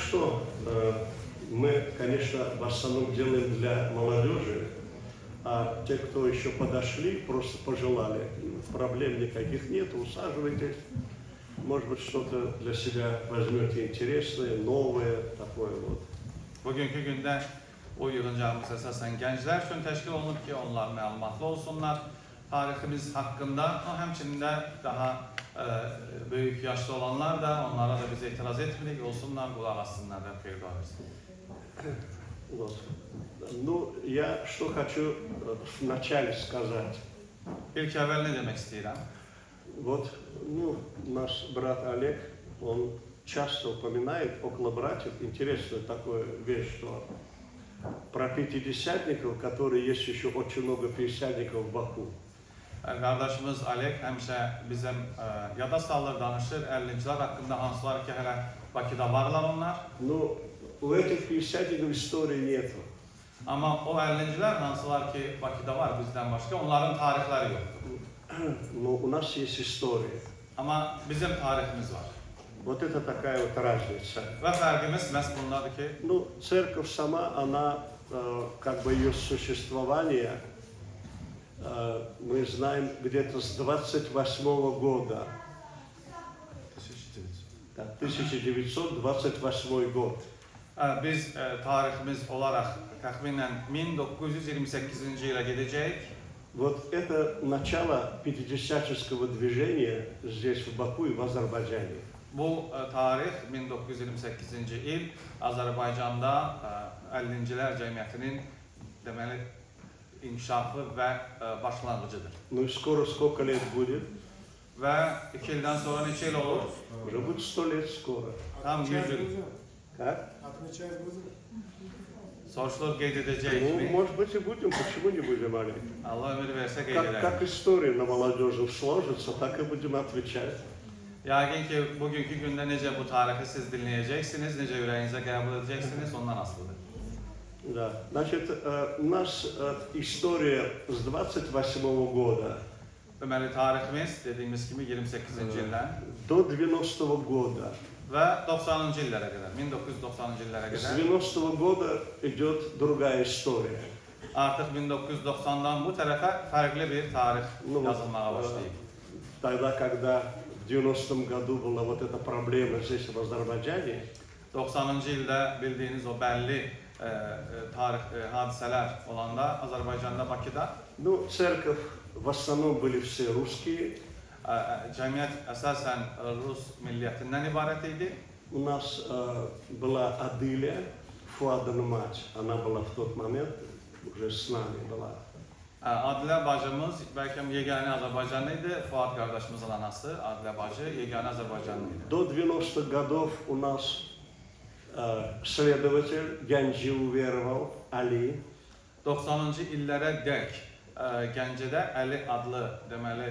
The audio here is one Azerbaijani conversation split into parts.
что, мы, конечно, в основном делаем для молодежи, а те, кто еще подошли, просто pожелали. Проблем никаких нет, усаживайтесь. Может быть, что-то для себя возьмете интересное, новое, такое вот. Bugünkü gündə o yığıncağımız əsasən gənclər üçün təşkil olunub ki, onlar məlumatlı olsunlar. Tariximiz haqqında, həmçinin də daha böyük yaşlı olanlar da, onlara da biz etiraz etmirik, olsunlar, qulaq assınlar və xeyir dua versin. Вот. Ну, я что хочу вначале сказать. İlk əvvəl nə demək istəyirəm? Вот, ну, наш брат Олег, он часто упоминает около братьев интересную такую вещь, что про пятидесятников, которые есть еще очень много пятидесятников в Баку. Qardaşımız Alek həmişə bizim yada salır, danışır, 50-cilər haqqında hansılar ki, hələ Bakıda varlar onlar. Но у этих пятидесятников истории нету. Amma o 50-cilər hansılar ki, Bakıda var bizdən başqa, onların tarixləri yoxdur. Но у нас есть история. Amma bizim tariximiz var. Вот это такая вот разница. Və fərqimiz məhz bundadır ki, Ну, церковь сама, она, как бы ее существование, мы знаем где-то с 28 года. 1928 год. biz tariximiz olaraq təxminən 1928-ci ilə gedəcəyik. Вот это начало пятидесятнического движения здесь, в Баку и в Азербайджане. Bu tarix 1928-ci il Azərbaycanda 50-cilər cəmiyyətinin deməli inkişafı və başlanğıcıdır. Ну и скоро сколько лет будет? Və 2 ildən sonra neçə il olur? Уже будет 100 лет скоро. Tam 100 il. Как? Soruşulur qeyd edəcəyik Ну, mi? может быть и будем, почему не будем, Олег? Allah ömür versə qeyd Как edərik. история на молодежи сложится, так и будем отвечать. Yəqin ki, bugünkü gündə necə bu tarixi siz dinləyəcəksiniz, necə ürəyinizə qəbul edəcəksiniz, ondan asılıdır. Да. Значит, у нас история с 28 года Deməli, tariximiz dediyimiz kimi 28-ci ildən до 90 года. və 90-cı illərə qədər, 1990-cı illərə С qədər 90 года идет другая история. artıq 1990-dan bu tərəfə fərqli bir tarix Ну, вот, yazılmağa başlayıb. тогда, когда в 90 году была вот эта проблема здесь, в Азербайджане, 90-cı ildə bildiyiniz o bəlli tarix hadisələr olanda Azərbaycanda, Bakıda ну, церковь в основном были все русские. cəmiyyət əsasən Rus milliyyətindən ibarət idi. У нас была Адыля, Фуад'ın мать, она была в тот момент уже с нами была. Adilə bacımız bəlkə yeganə Azərbaycanlı idi. Fuad qardaşımızın anası Adilə bacı yeganə Azərbaycanlı idi. До 90-х годов у нас следователь Гянджи уверовал, Али. 90-cı illərə dək Gəncədə Əli adlı deməli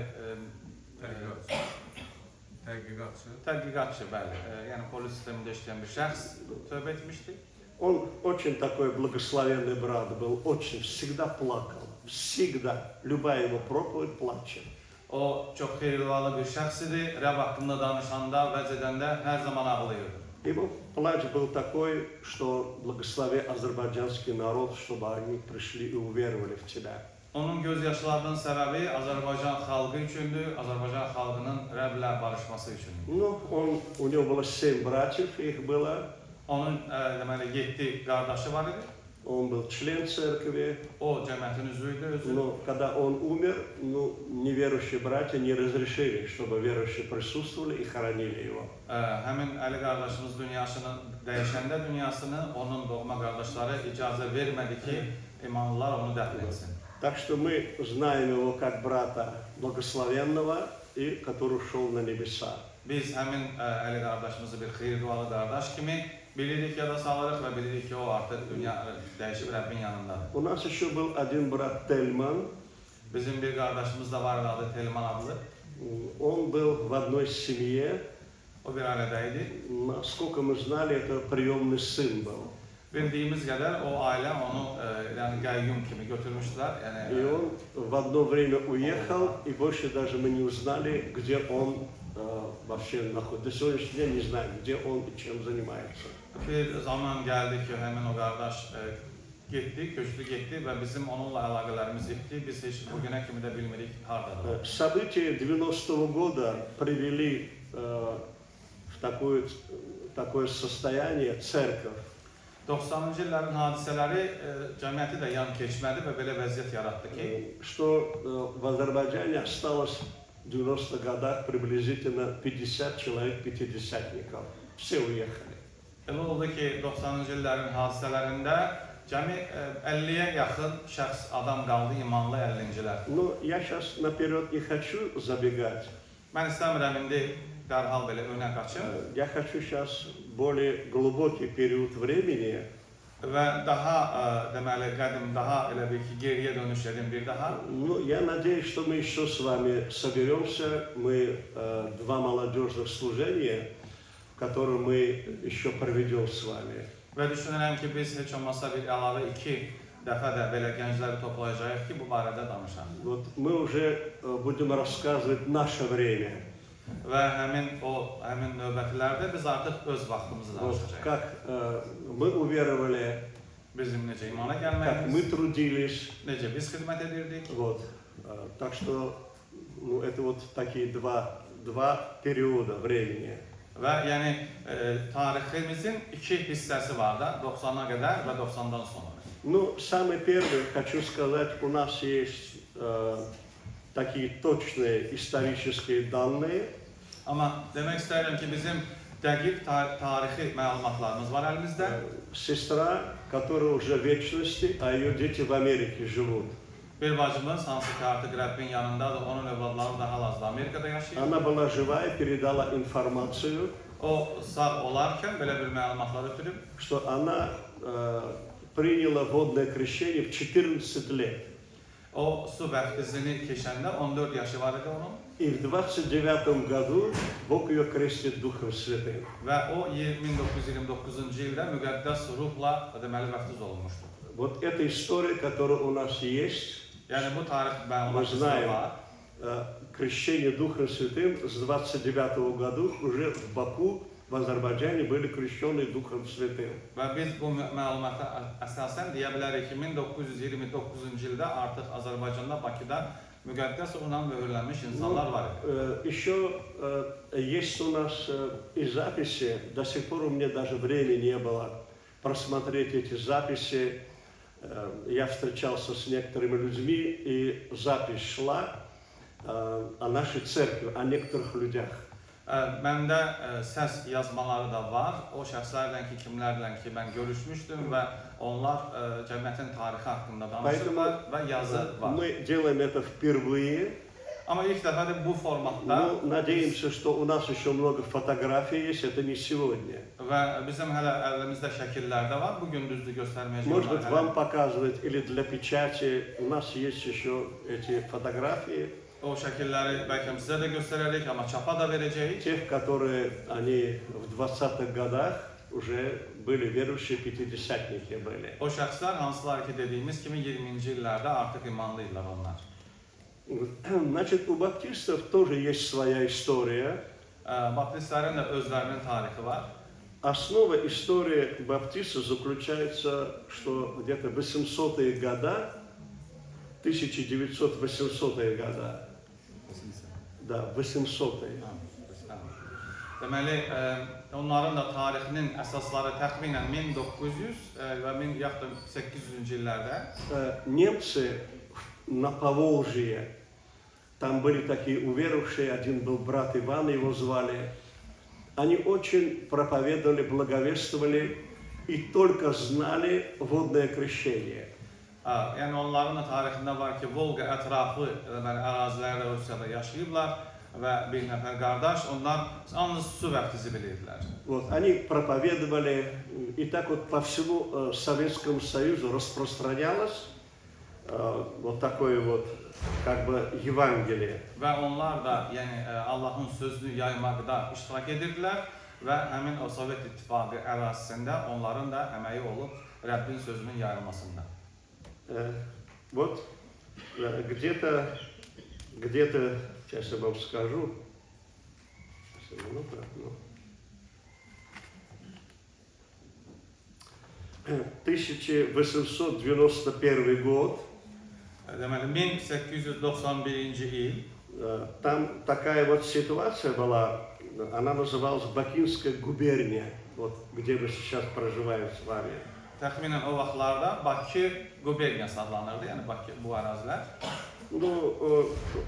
tədqiqatçı, bəli, yəni polis sistemində işləyən bir şəxs tövbə etmişdi. Он очень такой благословенный брат был, очень, всегда плакал, всегда, любая его проповедь плачет. O çox xeyirvalı bir şəxs idi. Rəbb haqqında danışanda, vəz edəndə hər zaman ağlayırdı. Его плач был такой, что благослови азербайджанский народ, чтобы они пришли и уверовали в тебя. Onun göz yaşlarının səbəbi Azərbaycan xalqı üçündür, Azərbaycan xalqının Rəbblə barışması üçündür. Ну, у него было 7 братьев, их было. Onun deməli 7 qardaşı var idi. Он был член церкви. O cəmiyyətin üzvü idi özü. Но когда он умер, ну, неверующие братья не разрешили, чтобы верующие присутствовали и хоронили его. Həmin Əli qardaşımız dəyişəndə dünyasını onun doğma qardaşları icazə vermədi ki, imanlılar onu dəfn etsin. Так что мы знаем его как брата благословенного, и который ушел на небеса. Biz həmin Əli qardaşımızı bir xeyirdualı qardaş kimi bilirik, yada salırıq və bilirik ki, o artıq dünya dəyişib Rəbbin yanındadır. У нас еще был один брат Тельман. Bizim bir qardaşımız da var, adı Telman adlı. Он был в одной семье. O bir ailədə idi. Насколько мы знали, это приемный сын был. Bildiyimiz qədər o ailə onu yəni qəyyum kimi götürmüşdülər. И он в одно время уехал, и больше даже мы не узнали, где он вообще находится. До сегодняшнего дня не знаю, где он и чем занимается. Bir zaman gəldi ki, həmin o qardaş getdi, köçdü getdi və bizim onunla əlaqələrimiz itdi. Biz heç bugünə kimi də bilmirik hardadır. События 90-го года привели в такое состояние церковь. 90-cı illərin hadisələri cəmiyyəti də yan keçmədi və belə vəziyyət yaratdı ki, что в Азербайджане осталось в 90-х годах приблизительно 50 человек пятидесятников. Все уехали. elə oldu ki, 90-cı illərin hadisələrində cəmi 50-yə yaxın şəxs adam qaldı, imanlı 50-cilər. Но я сейчас наперед не хочу забегать. Mən istəmirəm indi dərhal belə önə qaçım Я хочу сейчас более глубокий период времени. və daha deməli qədim, daha elə bir ki, geriyə dönüş edim bir daha. Ну, я надеюсь, что мы еще с вами соберемся. Мы два молодежных служения, которые мы еще проведем с вами. Və düşünürəm ki, biz heç olmazsa bir əlavə 2 dəfə də belə gəncləri toplayacağıq ki, bu barədə danışaq. Вот мы уже будем рассказывать наше время. Və həmin növbətlərdə biz artıq öz vaxtımızı Вот danışacağıq. как мы уверовали, Bizim necə imana как мы gəlməyimiz, трудились. necə biz xidmət edirdik. Вот. Так что ну, это вот такие два периода времени. Və yəni tariximizin 2 hissəsi var da, 90-a qədər və 90-dan sonra. Ну, самый первый, хочу сказать, у нас есть такие точные исторические данные. Amma demək istəyirəm ki, bizim dəqiq tarixi məlumatlarımız var əlimizdə. Сестра, которая уже в вечности, а ее дети в Америке живут. Bir bacımız hansı ki artıq Rəbbin yanındadır, onun övladları da hal-hazırda Amerikada yaşayır. Она была жива и передала информацию, O sağ olarkən belə bir məlumatlar ötürüb, что она приняла водное крещение в 14 lет. o su vəftizini keçəndə 14 yaşı var idi onun. И в 29 году Бог ее крестит Духом Святым. Və o 1929-cu ildə müqəddəs ruhla deməli vəftiz olunmuşdu. Вот эта история, которая у нас есть, Yəni bu tarix мы məlumatı знаем, var. крещение Духом Святым с 29 году уже в Баку, в Азербайджане были крещены Духом Святым. Və biz bu məlumata əsasən deyə bilərik ki, 1929-cu ildə artıq Azərbaycanda, Bakıda müqəddəs ruhla mühürlənmiş insanlar var idi. Еще есть у нас и записи, до сих пор у меня даже времени не было просмотреть эти записи. Я встречался с некоторыми людьми, и запись шла о нашей церкви, о некоторых людях. Məndə səs yazmaları da var. O şəxslərlə ki, kimlərlə ki, mən görüşmüşdüm və onlar cəmiyyətin tarixi haqqında danışırlar və yazı var. Мы делаем это впервые. Amma ilk dəfədir bu formatda Ну, надеемся, что у нас еще много фотографий есть, это не сегодня. və bizim hələ əlimizdə şəkillər də var. Bu gün düzdür göstərməyəcəyik. Может быть, вам показывать или для печати. У нас есть еще эти фотографии. O şəkilləri bəlkə sizə də göstərərik, amma çapa da verəcəyik. Тех, которые они в 20-х годах уже были верующие, пятидесятники были. O şəxslər hansılar ki, dediyimiz kimi 20-ci illərdə artıq imanlı idilər onlar. Значит, у баптистов тоже есть своя история. Baptistlərin də özlərinin tarixi var. Основа истории баптистов заключается, что где-то 800-е года, 1900-800-е года, да, 800-е. Deməli, onların da tarixinin əsasları təxminən 1900 və yaxud da 800-cü illərdə. Немцы на Поволжье, там были такие уверовавшие, один был брат Иван, его звали. Они очень проповедовали, благовествовали и только знали водное крещение. Yəni onların da tarixində var ki, Volqa ətrafı ərazilərdə Rusiyada yaşayıblar və bir nəfər qardaş, onlar yalnız su vəftizi bilirdilər. Вот, они проповедовали, и так вот по всему Советскому Союзу распространялось вот такое вот как бы Евангелие. Və onlar da yəni Allahın sözünü yaymaqda iştirak edirdilər və həmin o Sovet İttifaqı ərazisində onların da əməyi olub Rəbbin sözünün yayılmasında. Вот где-то, сейчас я вам скажу, Минута, ну. 1891 год. Deməli 1891-ci il Там такая вот ситуация была, она называлась Бакинская губерния, вот где мы сейчас проживаем с вами. təxminən o vaxtlarda Bakı quberniyası adlanırdı, yəni Bakı bu ərazilər. Ну,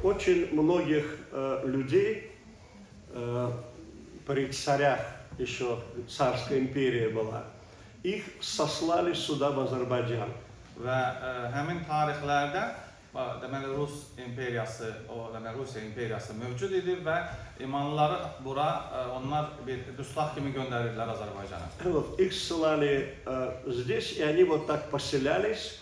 очень многих людей при царях, еще царская империя была, их сослали сюда, в Азербайджан. Və həmin tarixlərdə deməli Rus imperiyası, deməli Rusiya imperiyası mövcud idi və imanlıları bura onlar bir dustaq kimi göndərirdilər Azərbaycana. Вот, их ссылали здесь, и они вот так поселялись.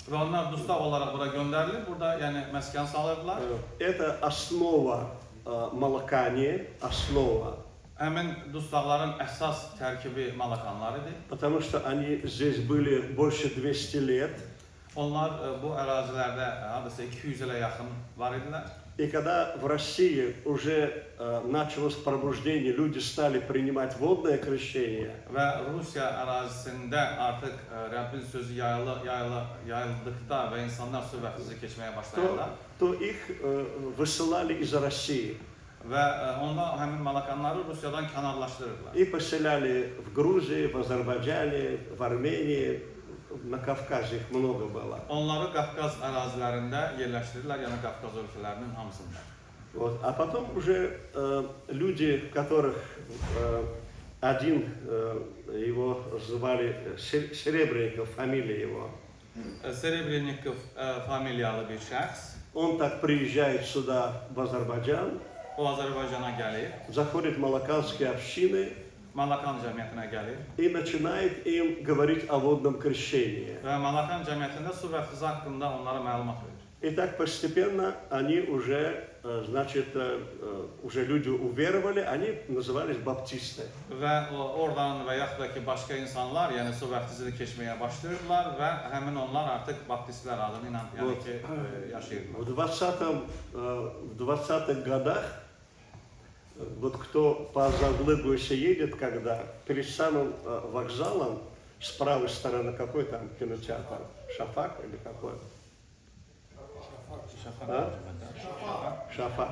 Və onlar dustaq olaraq bura göndərilir, burada yəni məskən salırdılar. Это основа Малакани, основа. Həmin dustaqların əsas tərkibi Malakanlar idi. Потому что они здесь были больше 200 лет. Onlar bu ərazilərdə hardasa 200 ilə yaxın var idilər. И когда в России уже началось пробуждение, люди стали принимать водное крещение, Və Rusiya ərazisində artıq Rəbbin sözü yayıldıqda və insanlar su vəftizi keçməyə başlayırlar. то их высылали из России. Və onda həmin Malakanları Rusiyadan kənarlaşdırırlar. И поселяли в Грузии, в Азербайджане, в Армении, на Кавказе их много было. Onları Qafqaz ərazilərində yerləşdirirlər, yəni Qafqaz ölkələrinin hamısında. Вот. А потом уже люди, которых один, его звали Серебренников, фамилия его, Serebrennikov familiyalı bir şəxs, он так приезжает сюда, в Азербайджан, o Azərbaycana gəlir, заходит в малаканские общины Malakan cəmiyyətinə gəlir и начинает им говорить о водном крещении. və Malakan cəmiyyətində su vəftizi haqqında onlara məlumat verir. И так постепенно они уже, значит, уже люди уверовали, они назывались баптисты. Və oradan və yaxud da ki, başqa insanlar, yəni su vəftizini keçməyə başlayırlar və həmin onlar artıq baptistlər adını ilə yəni Вот. ki, yaşayırlar. В 20-х годах, вот кто по Заглыбу если едет, когда перед самым вокзалом, с правой стороны, какой там кинотеатр? Шафак или какой? Şafak.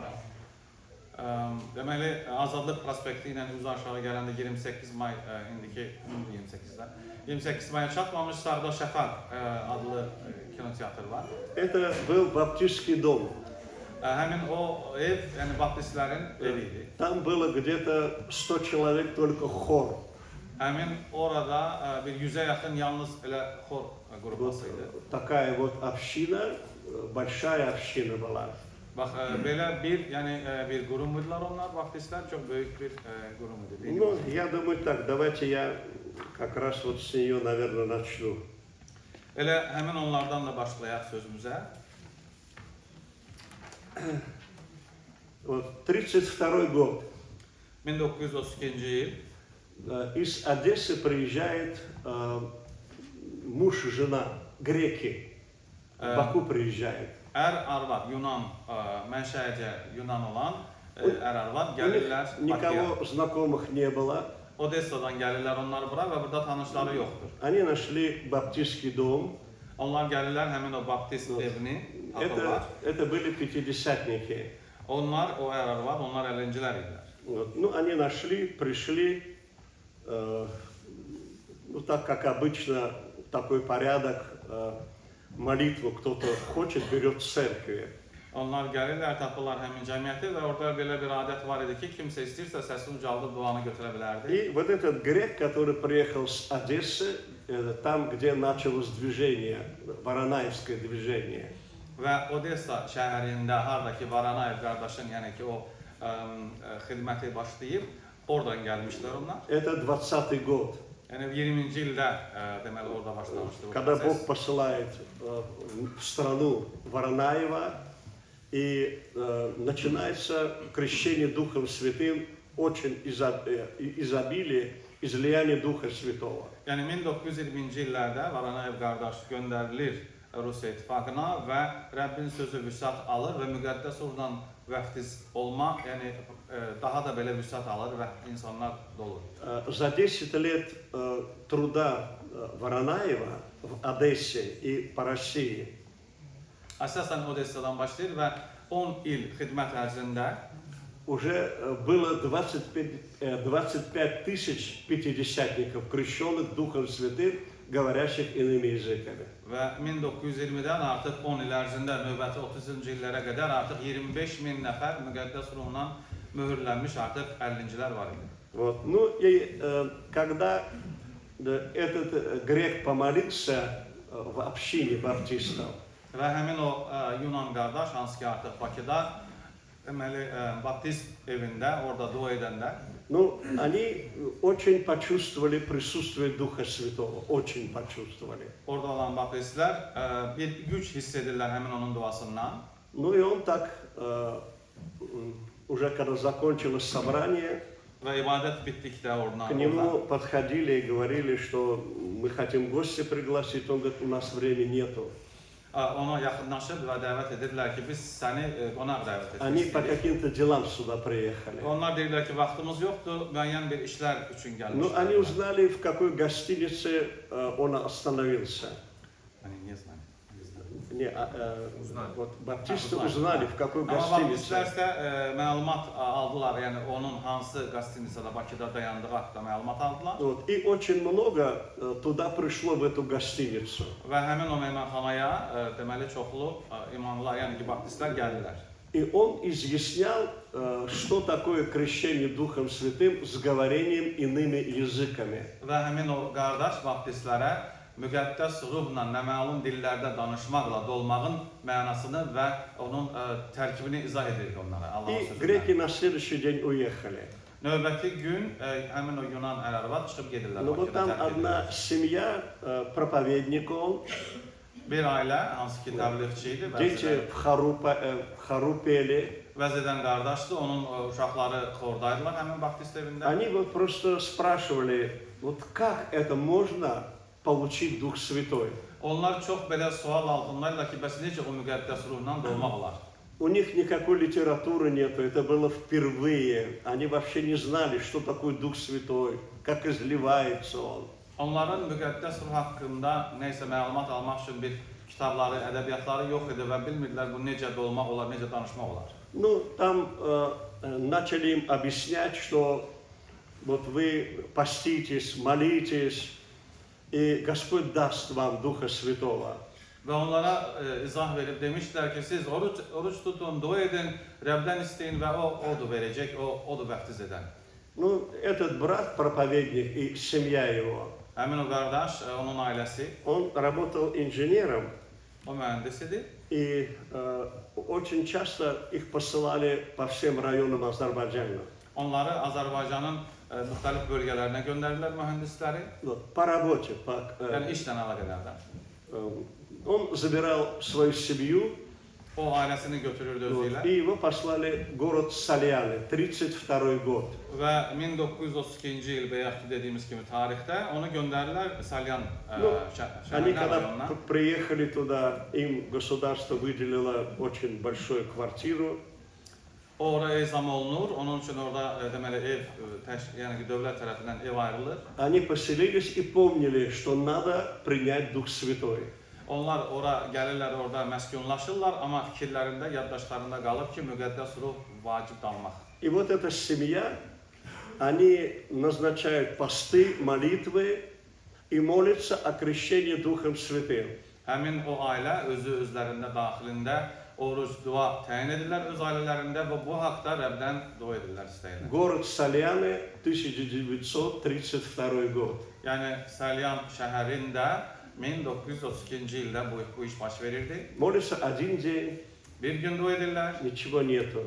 Deməli, Azadlıq prospekti ilə üzü aşağı gələndə 28 may, indiki 28-də, 28 maya çatmamış sağda Şafak adlı kinoteatr var. Это был баптистский дом. Həmin o ev, yəni baptistlərin evi idi. Там было где-то 100 человек только хор. Həmin orada bir 100-ə yaxın yalnız elə xor qrupası idi. Такая вот община, большая община была. Bax, belə bir qurum idilər onlar, baptistlər çox böyük bir qurum idi. Ну, я думаю так, давайте я как раз вот с нее, наверное, начну. Elə həmin onlardan da başlayaq sözümüzə. Вот 32 год. 1932 il. Из Одессы приезжает муж и жена, греки. В Баку приезжает. Arvad, Yunan, mənşəyəcə Yunan olan arvad У них gəlirlər Bakıya. никого знакомых не было. Odessadan gəlirlər onlar bura və burada tanışları yoxdur. Они нашли баптистский дом. Onlar gəlirlər həmin o baptist evini tapırlar. Это были пятидесятники. Onlar, o arvad, onlar 50-cilər idilər. Вот. Ну, они нашли, пришли, ну, так как обычно, такой порядок, молитву кто-то хочет, берет в церкви. Onlar gəlirlər, tapırlar həmin cəmiyyəti və orada belə bir adət var idi ki, kimsə istəyirsə səsini ucaldıb duanı götürə bilərdi. И вот этот грек, который приехал с Одессы, там, где началось движение, Воронаевское движение. Və Odessa şəhərində, hardakı Varanayev qardaşın, yəni ki, o xidməti başlayıb, oradan gəlmişlər onlar. Это 20-й год. Yəni 20-ci ildə deməli orada başlamışdı bu Когда proses. Бог посылает в страну Воронаева, и начинается крещение Духом Святым, очень изобилие, излияние Духа Святого. Yəni 1920-ci illərdə Varanayev qardaş göndərilir Rusiya İttifaqına və Rəbbin sözü vüsət alır və müqəddəs ruhla vəftiz olma, yəni daha da belə vüsət alır və insanlar dolur. За 10 лет труда Воронаева в Одессе и по России Əsasən Odessadan başlayır və 10 il xidmət ərzində уже было 25 тысяч пятидесятников, крещенных Духом Святым, говорящих иными языками. və 1920-dən artıq 10 il ərzində növbəti 30-cu illərə qədər artıq 25 min nəfər müqəddəs ruhla möhürlənmiş artıq 50-cilər var idi. Вот. Ну и когда этот грек помолился в общине баптистов, Və həmin o Yunan qardaş, hansı ki artıq Bakıda, deməli, Baptist evində, orada dua edəndə, ну, они очень почувствовали присутствие Духа Святого, очень почувствовали. orada olan Baptistlər bir güc hiss edirlər həmin onun duasından. Ну и он так, уже когда закончилось собрание, Və ibadət bitdikdə к oradan нему подходили и говорили, что мы хотим гостя пригласить. Он говорит, у нас времени нету. ona yaxınlaşıb və dəvət edirlər ki, biz səni qonaq dəvət Они etmək по istəyirik. каким-то делам сюда приехали. Onlar deyirlər ki, vaxtımız yoxdur, müəyyən bir işlər üçün Ну, они gəlmişlər. узнали, в какой гостинице он остановился. Niyə знали? Не, Узнали. вот баптисты Узнали, узнали, да. в какой Amma гостинице. baptistlər isə məlumat aldılar, yəni onun hansı qastinisada Bakıda dayandığı haqqında məlumat aldılar. Вот, и очень много туда пришло, в эту гостиницу. Və həmin o mehmanxanaya deməli çoxlu imanlılar, yəni ki, baptistlər gəldilər. И он изъяснял, что такое крещение Духом Святым с говорением иными языками. Və həmin o qardaş baptistlərə müqəddəs ruhla nəməlum dillərdə danışmaqla dolmağın mənasını və onun tərkibini izah edirdi onlara Allahın И sözündə. греки на следующий день уехали. Növbəti gün həmin o Yunan ər-arvad çıxıb gedirlər Но вот Bakıda там tərk одна edirlər. семья, проповедник он, Bir ailə, hansı ki təbliğçi idi, дети в хору пели. vəz edən qardaşdı, onun uşaqları xordaydılar həmin baptist evində. Они вот просто спрашивали, вот как это можно получить Дух Святой? Onlar çox belə sual altındaydılar ki, bəs necə o müqəddəs ruhla dolmaq olar? У них никакой литературы нету, это было впервые. Они вообще не знали, что такое Дух Святой, как изливается Он. Onların müqəddəs ruh haqqında nəysə məlumat almaq üçün bir kitabları, ədəbiyyatları yox idi və bilmirdilər bu necə dolmaq olar, necə danışmaq olar. Ну, там начали им объяснять, что вот вы поститесь, молитесь, и Господь даст вам Духа Святого. Və onlara izah verib demişdilər ki, siz oruç tutun, dua edin, Rəbdən istəyin və o odur verəcək, odur vəftiz edən. Ну, этот брат, проповедник и семья его, Həmin o qardaş, onun ailəsi, он работал инженером, o mühəndis idi и очень часто их посылали по всем районам Азербайджана. Onları Azərbaycanın müxtəlif bölgələrinə göndərdilər mühəndisləri, Вот, по работе. yəni işlə əlaqələrdən. Он забирал свою семью, O ailəsini götürürdü özü вот, ilə и его послали в город Сальяны, 32 год. və 1932 il bəyək ki dediyimiz kimi tarixdə onu göndərdilər Salyan Ну, Они şəhərinə, когда rayonuna. приехали туда, им государство выделило очень большую квартиру. O oraya ezam olunur, onun üçün orada deməli ev, yəni ki dövlət tərəfindən ev ayrılır. Они поселились и помнили, что надо принять Дух Святой. Onlar ora gəlirlər, orada məskunlaşırlar, amma fikirlərində, yaddaşlarında qalıb ki, müqəddəs ruh vacib almaq. И вот эта семья, они назначают посты, молитвы и молятся о крещении Духом Святым. Həmin o ailə özü özlərində daxilində oruc, dua təyin edirlər öz ailələrində və bu haqda Rəbdən dua edirlər, istəyirlər. Город Сальяны, 1932 год. Yəni Salyan şəhərində 1932-ci ildə bu iş baş verirdi. Молятся один день, Bir gün dua edirlər, ничего нету.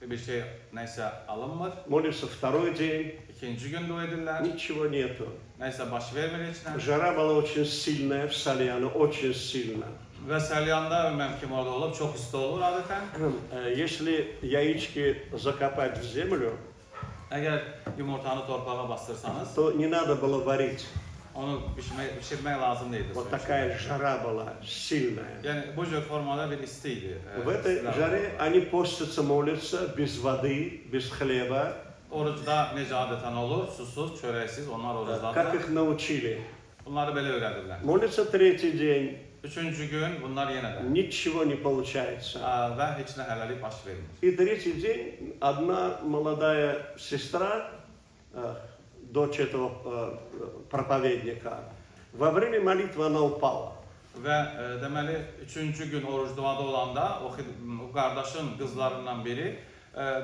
bir şey nəysə alınmır. Молятся второй день, İkinci gün dua edirlər, ничего нету. nəysə baş vermir heç nə. Жара была очень сильная в Сальяно, очень сильно. Və Salyanda üməm kim orada olub, çox isti olur adətən. Если яички закопать в землю, Əgər yumurtanı torpağa bastırsanız, то не надо было варить. onu pişirmək lazım deyildi. Вот такая жара была сильная. Yəni bu cür formada bir isti idi. В этой жаре они постятся, молятся без воды, без хлеба. Orucda necə adətən olur? Susuz, çörəksiz, onlar orucdadır. Как их научили? Bunları belə öyrədirlər. Молятся третий день, Üçüncü gün bunlar yenə də ничего не получается. və heç nə hələlik baş vermir. И третий день одна молодая сестра, дочь этого проповедника, во время молитвы она упала. Və deməli, üçüncü gün oruc duada olanda o qardaşın qızlarından biri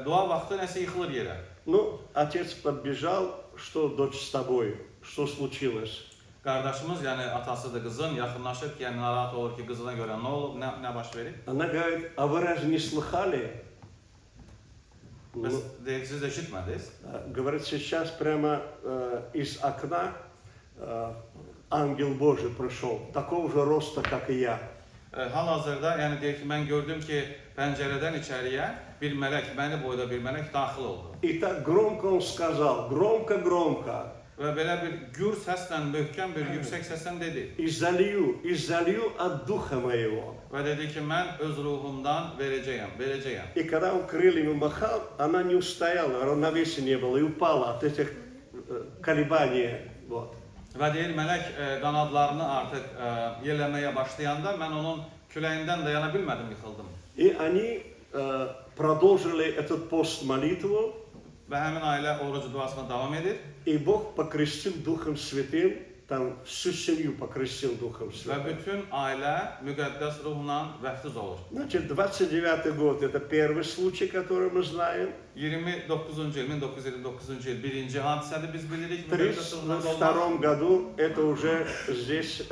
dua vaxtı nəsə yıxılır yerə. Ну, отец подбежал, что дочь с тобой, что случилось? Qardaşımız, yəni atasıdır qızın, yaxınlaşıb ki, yəni narahat olur ki, qızına görə nə olub, nə baş verib? Она говорит, а вы разве не слыхали? Bəs deyək, siz də eşitmədiniz. Говорит, сейчас прямо из окна ангел Божий пришел, такого же роста, как и я. Hal-hazırda, yəni deyək ki, mən gördüm ki, pəncərədən içəriyə bir mələk, məni boyda bir mələk daxil oldu. И так громко он сказал, громко-громко, Və belə bir gür səslə, möhkəm bir yüksək səslə dedi. и залью от духа моего. Və dedi ki, mən öz ruhumdan verəcəyəm. И когда он крыльями махал, она не устояла, равновесия не было и упала от этих колебаний. Вот. Və deyir, mələk qanadlarını artıq yelləməyə başlayanda mən onun küləyindən dayana bilmədim, yıxıldım. И они продолжили этот пост молитву, Və həmin ailə orucu duasına davam edir. и Бог покрестил Духом Святым, там всю семью покрестил Духом Və Святым. bütün ailə müqəddəs ruhla vəftiz olur. Значит, 29-й год, это первый случай, который мы знаем. 29-cu il, 1959-cu il birinci hadisədir biz bilirik. В Müqəddəs ruhla olmaq. 32 году это уже здесь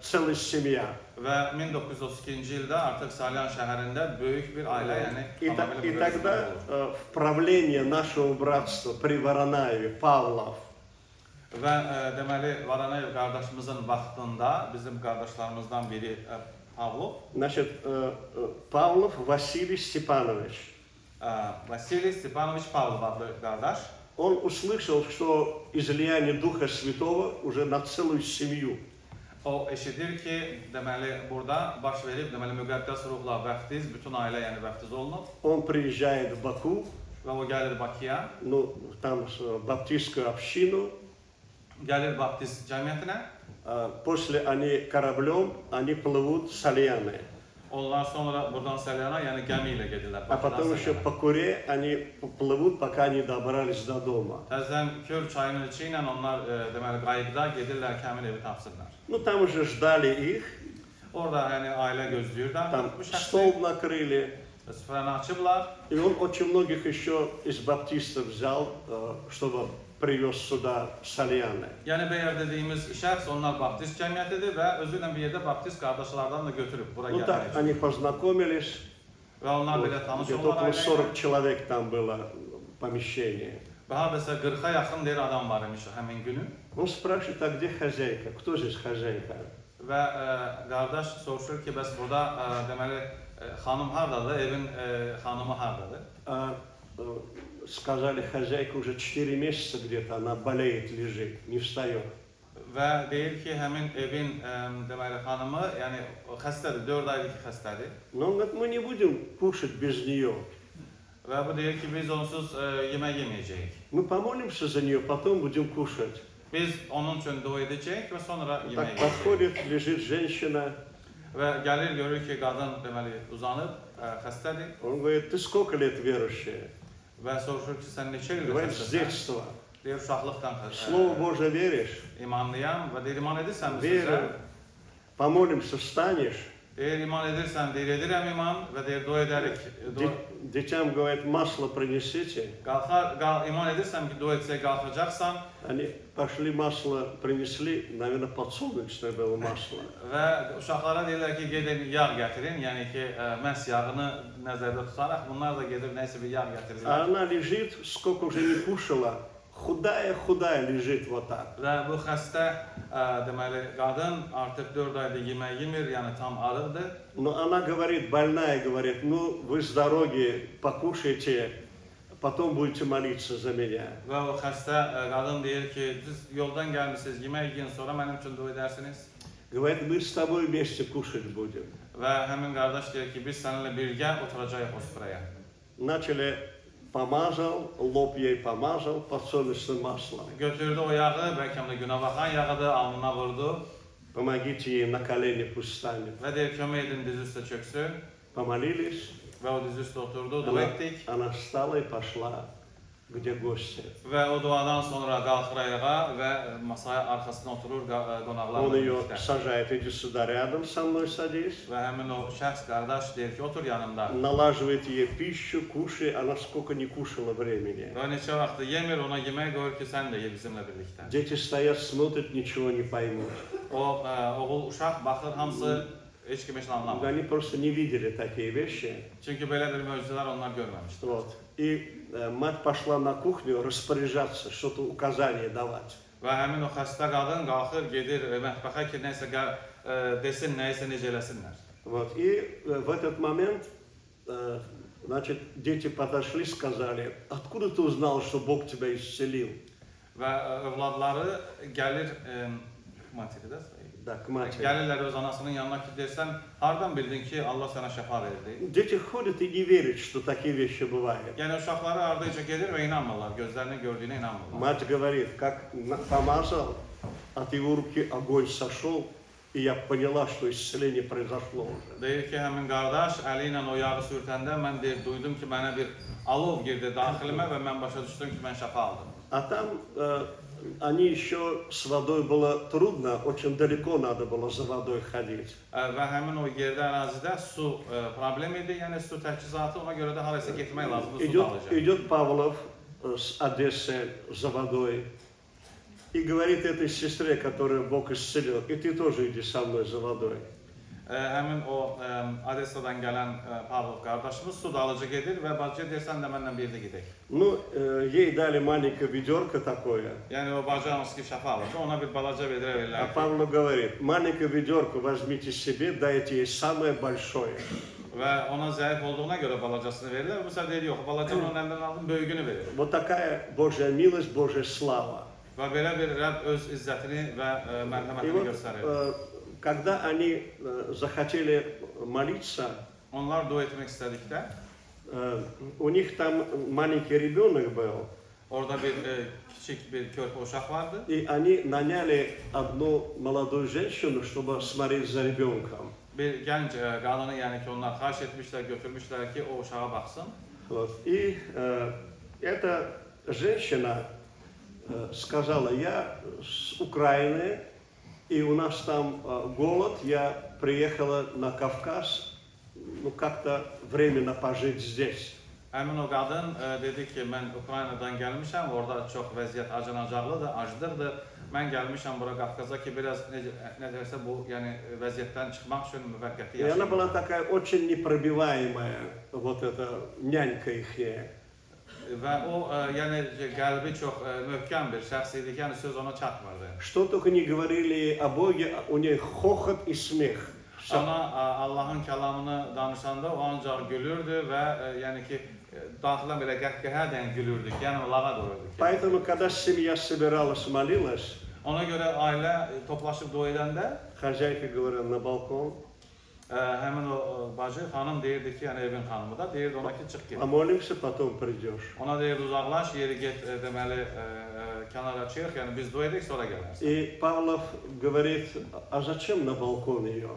целая семья. Və 1932-ci ildə artıq Salyan şəhərində böyük bir ailə, yəni И tamamilə müqəddəs тогда ruhla olur. в правление нашего братства при Воронаеве, Павлов, Və deməli Varanayev qardaşımızın vaxtında bizim qardaşlarımızdan biri Pavlov, значит, Павлов Василий Степанович, Vasiliy Stepanoviç Pavlov adlı qardaş. он услышал, что излияние Духа Святого уже на целую семью. O eşidir ki, deməli burada baş verib, deməli müqəddəs ruhla vəftiz, bütün ailə yəni vəftiz olunub Он приезжает в Баку, və o gəlir Bakıya, ну, там баптистскую общину. gəlir Baptist cəmiyyətinə. После они кораблем, они плывут в Сальяны. Onlar sonra buradan Salyana, yəni gəmi ilə gedirlər. А потом еще по Куре они плывут, пока не добрались до дома. Təzədən Kür çayının içi ilə onlar deməli qayıqda gedirlər ki, həmin evi tapsınlar. Ну, там уже ждали их, Orada yəni ailə gözləyir də там bu şəxsi стол накрыли. süfrəni açıblar. И он очень многих еще из баптистов взял, чтобы привез сюда в Сальяны. Yəni Beyər dediyimiz şəxs onlar Baptist cəmiyyətidir və özü ilə bir yerdə Baptist qardaşlardan da götürüb bura Ну так, gəlmək. они познакомились. Və onlar Вот, belə tanış где-то olurlar около ailə ilə. 40 человек там было помещение. Və hardasa 40-a yaxın deyir adam var imiş həmin günü. Он спрашивает, а где хозяйка? Кто здесь хозяйка? Və qardaş soruşur ki, bəs burada deməli xanım hardadır, evin xanımı hardadır? Сказали, хозяйка уже 4 месяца где-то, она болеет, лежит, не встает. Və deyir ki, həmin evin deməli xanımı, yəni o xəstədir, 4 aydır ki, xəstədir. Но он говорит, мы не будем кушать без нее. Və bu deyir ki, biz onsuz yemək yeməyəcəyik. Мы помолимся за нее, потом будем кушать. Biz onun üçün dua edəcəyik və sonra Так yemək yeyəcəyik. подходит, лежит женщина. Və gəlir, görür ki, qadın deməli uzanıb, xəstədir Он говорит, ты сколько лет верующая? və soruşur ki, sən neçə ildir Говорит, с xəstəsən? детства. Deyir, uşaqlıqdan Слово Божие веришь? imanlıyam və deyir, iman edirsən mi Верю. sizə? Помолимся, встанешь. Deyir, iman edirsən, deyir, edirəm iman və deyir, dua edərik. Детям, говорит, масло принесите. İman edirsən ki, dua etsək qalxacaqsan Они пошли, масло принесли, наверное, подсолнечное было масло. və uşaqlara deyirlər ki, gedin yağ gətirin, yəni ki, məhz yağını nəzərdə tutaraq bunlar da gedir nəsə bir yağ А gətirirlər. она лежит, сколько уже не кушала, худая-худая лежит вот так. Və bu xəstə deməli qadın artıq 4 aydır yemək yemir, yəni tam arıqdır. Но она говорит, больная, говорит, ну вы с дороги покушайте, потом будете молиться за меня. Və o xəstə qadın deyir ki, siz yoldan gəlmisiniz, yemək yiyin, sonra mənim üçün dua edərsiniz. Говорит, мы с тобой вместе кушать будем. Və həmin qardaş deyir ki, biz səninlə birgə oturacağıq o süfrəyə. Начали, помазал, лоб ей помазал подсолнечным маслом. Götürdü o yağı, bəlkə də günə baxan yağıdır, alnına vurdu Помогите ей на колени пусть станет. və deyir, kömək edin diz üstə çöksün. Помолились, Və o diz üstə oturdu, dua etdik. она встала и пошла, где гости. Və o duadan sonra qalxır ayağa və masaya arxasına oturur Он qonaqlarla ее birlikdə. сажает, иди сюда рядом со мной sадись. Və həmin o şəxs qardaş deyir ki, otur yanımda. Налаживает ей пищу, кушай, она сколько не кушала времени. Və neçə vaxtı yemir, ona yemək qoyur ki, sən də ye bizimlə birlikdə. Дети стоят, смотрят, ничего не pоймут. O oğul uşaq baxır, hamısı heç kim heç nə anlamır. Они просто не видели такие вещи. Çünki belə bir möcüzələr onlar görməmişdir. Вот. И мать пошла на кухню распоряжаться, что-то указание давать. Və həmin o xəstə qadın qalxır, gedir mətbəxə ki, nəsə desin, nəyisə necə eləsinlər. Вот. И в этот момент, значит, дети подошли, сказали, откуда ты узнал, что Бог тебя исцелил? Və övladları gəlir, materidə, Да, к матери. gəlirlər öz anasının yanına ki, dersən, hardan bildin ki, Allah sənə şəfa verdi? Дети ходят и не верят, что такие вещи бывают. Yəni uşaqları ardınca gedir və inanmırlar, gözlərinin gördüyünə inanmırlar. Мать говорит, как помазал, от его руки огонь сошел, и я поняла, что исцеление произошло уже. Deyir ki, həmin qardaş əli ilə o yağı sürtəndə mən duydum ki, mənə bir alov girdi daxilimə və mən başa düşdüm ki, mən şəfa aldım. А там они еще с водой было трудно, очень далеко надо было за водой ходить. Və həmin o yerdə ərazidə su problem idi, yəni su təchizatı, ona görə də harasa getmək lazımdır, su da alacaq. Идет Павлов с Одессы за водой и говорит этой сестре, которую Бог исцелил, и ты тоже иди со мной за водой. Həmin o Odessadan gələn Pavlov qardaşımız su dalıcı gedir və bacıya deyir, sən də mənlə birlikdə gedək. Ну, ей дали маленькое ведерко такое, Yəni o bacı hansı ki şəfa alır, ona bir balaca vedrə а verirlər ki, Павлов говорит, маленькое ведерко возьмите себе, dайте ей самое большое. və ona zəif olduğuna görə balacasını verirlər. Bu səfer deyir, yox, balacanı onun əlindən aldım, böyüyünü verir. Вот такая Божья милость, Божья слава. Və belə bir Rəbb öz izzətini və И mərhəmətini вот, göstərir. когда они захотели молиться, Onlar dua etmək istədikdə, у них там маленький rебенок был, orada bir kiçik bir körpə uşaq vardı. и они наняли одну молодую женщину, чтобы смотреть за ребенком. Bir gənc qadını, yəni ki, onlar xahiş etmişlər, götürmüşlər ki, o uşağa baxsın. Вот. И эта женщина сказала, я с Украины, и у нас там голод, я приехала на Кавказ, ну как-то временно pожить здесь. Həmin o qadın dedi ki, mən Ukraynadan gəlmişəm, orada çox vəziyyət acınacaqlıdır, acdırdır. Mən gəlmişəm bura Qafqaza ki, biraz necəsə bu, yəni vəziyyətdən çıxmaq üçün müvəqqəti И она была yaşayır. такая очень непробиваемая, вот эта нянька ихняя. Və o, yəni qəlbi çox möhkəm bir şəxs idi ki, yəni söz ona çatmırdı. Что только не говорили о Боге, у нее хохот и смех. Всё. Ona Allahın kəlamını danışanda o ancaq gülürdü və yəni ki, daxilən belə qəhqəhədən gülürdük, yəni lağa dururduk. Поэтому, когда семья собиралась, молилась, Ona görə ailə toplaşıb dua edəndə хозяйка говорила на балкон, həmin o bacı, xanım deyirdi ki, yəni evin xanımı da, deyirdi ona ki, çıx get. помолимся, потом придешь. Ona deyirdi uzaqlaş, yeri get, deməli, kənara çıx, yəni biz dua edək, sonra gələrsən. И Павлов говорит, а зачем на балкон ее?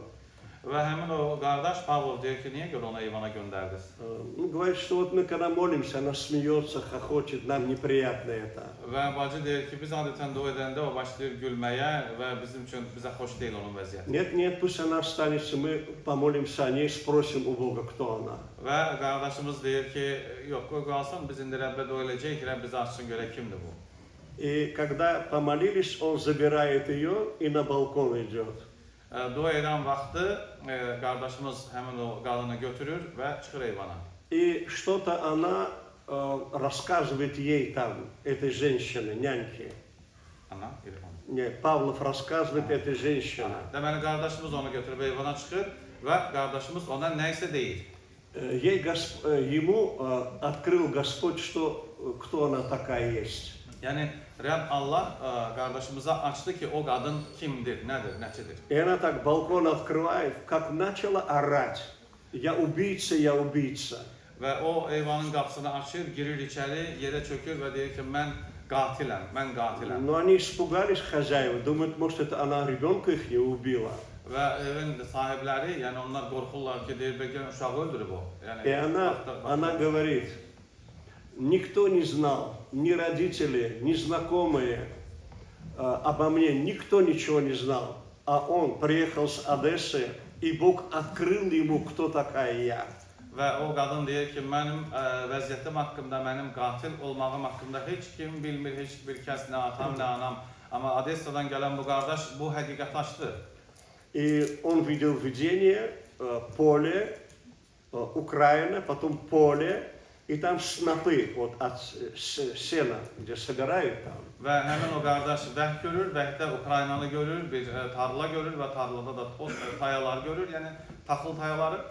Və həmin o qardaş Pavlov deyir ki, niyə görə ona eyvana göndərdiniz? Ну, говорит, что вот мы когда молимся, она смеется, хохочет, нам неприятно это. Və bacı deyir ki, biz adətən dua edəndə o başlayır gülməyə və bizim üçün bizə xoş deyil onun vəziyyəti. Нет, нет, пусть она останется, мы помолимся о ней, спросим у Бога, кто она. Və qardaşımız deyir ki, yox, qoy qalsın, biz indi Rəbbə dua eləyəcəyik, Rəbb bizi açsın görə kimdir bu? И когда помолились, он забирает ее и на балкон идет. Dua edən vaxtı qardaşımız həmin o qadını götürür və çıxır eyvana. И что-то она рассказывает ей там, этой женщине, няньке. Ana, telefon. Нет, Павлов рассказывает этой женщине. Deməli qardaşımız onu götürüb eyvana çıxır və qardaşımız ona nə isə deyir. Ему открыл Господь, кто она такая есть. Yəni Rəbb Allah qardaşımıza açdı ki, o qadın kimdir, nədir, nəçidir. И она так балкон открывает, как начала орать. Я убийца, я убийца. Və o eyvanın qapısını açır, girir içəri, yerə çökür və deyir ki, mən qatiləm, mən qatiləm. Но они испугались, хозяева, думают, может, это она ребенка их не убила. Və evin sahibləri, yəni onlar qorxurlar ki, deyir, bəlkə uşağı öldürüb o. И она говорит, никто не знал, ни родители, ни знакомые обо мне, никто ничего не знал. А он приехал с Одессы, и Бог открыл ему, кто такая я. Və o qadın deyir ki, mənim vəziyyətim haqqında, mənim qatil olmağım haqqında heç kim bilmir, heç bir kəs, nə atam, nə anam. Amma Odessadan gələn bu qardaş bu həqiqəti açdı. И он видел видение, поле, Украина, потом поле, и там снопы вот от сена, где собирают там. Və həmin o qardaş vəh görür, vəhdə Ukraynanı görür, bir tarla görür və tarlada da toz tayalar görür, yəni taxıl tayaları.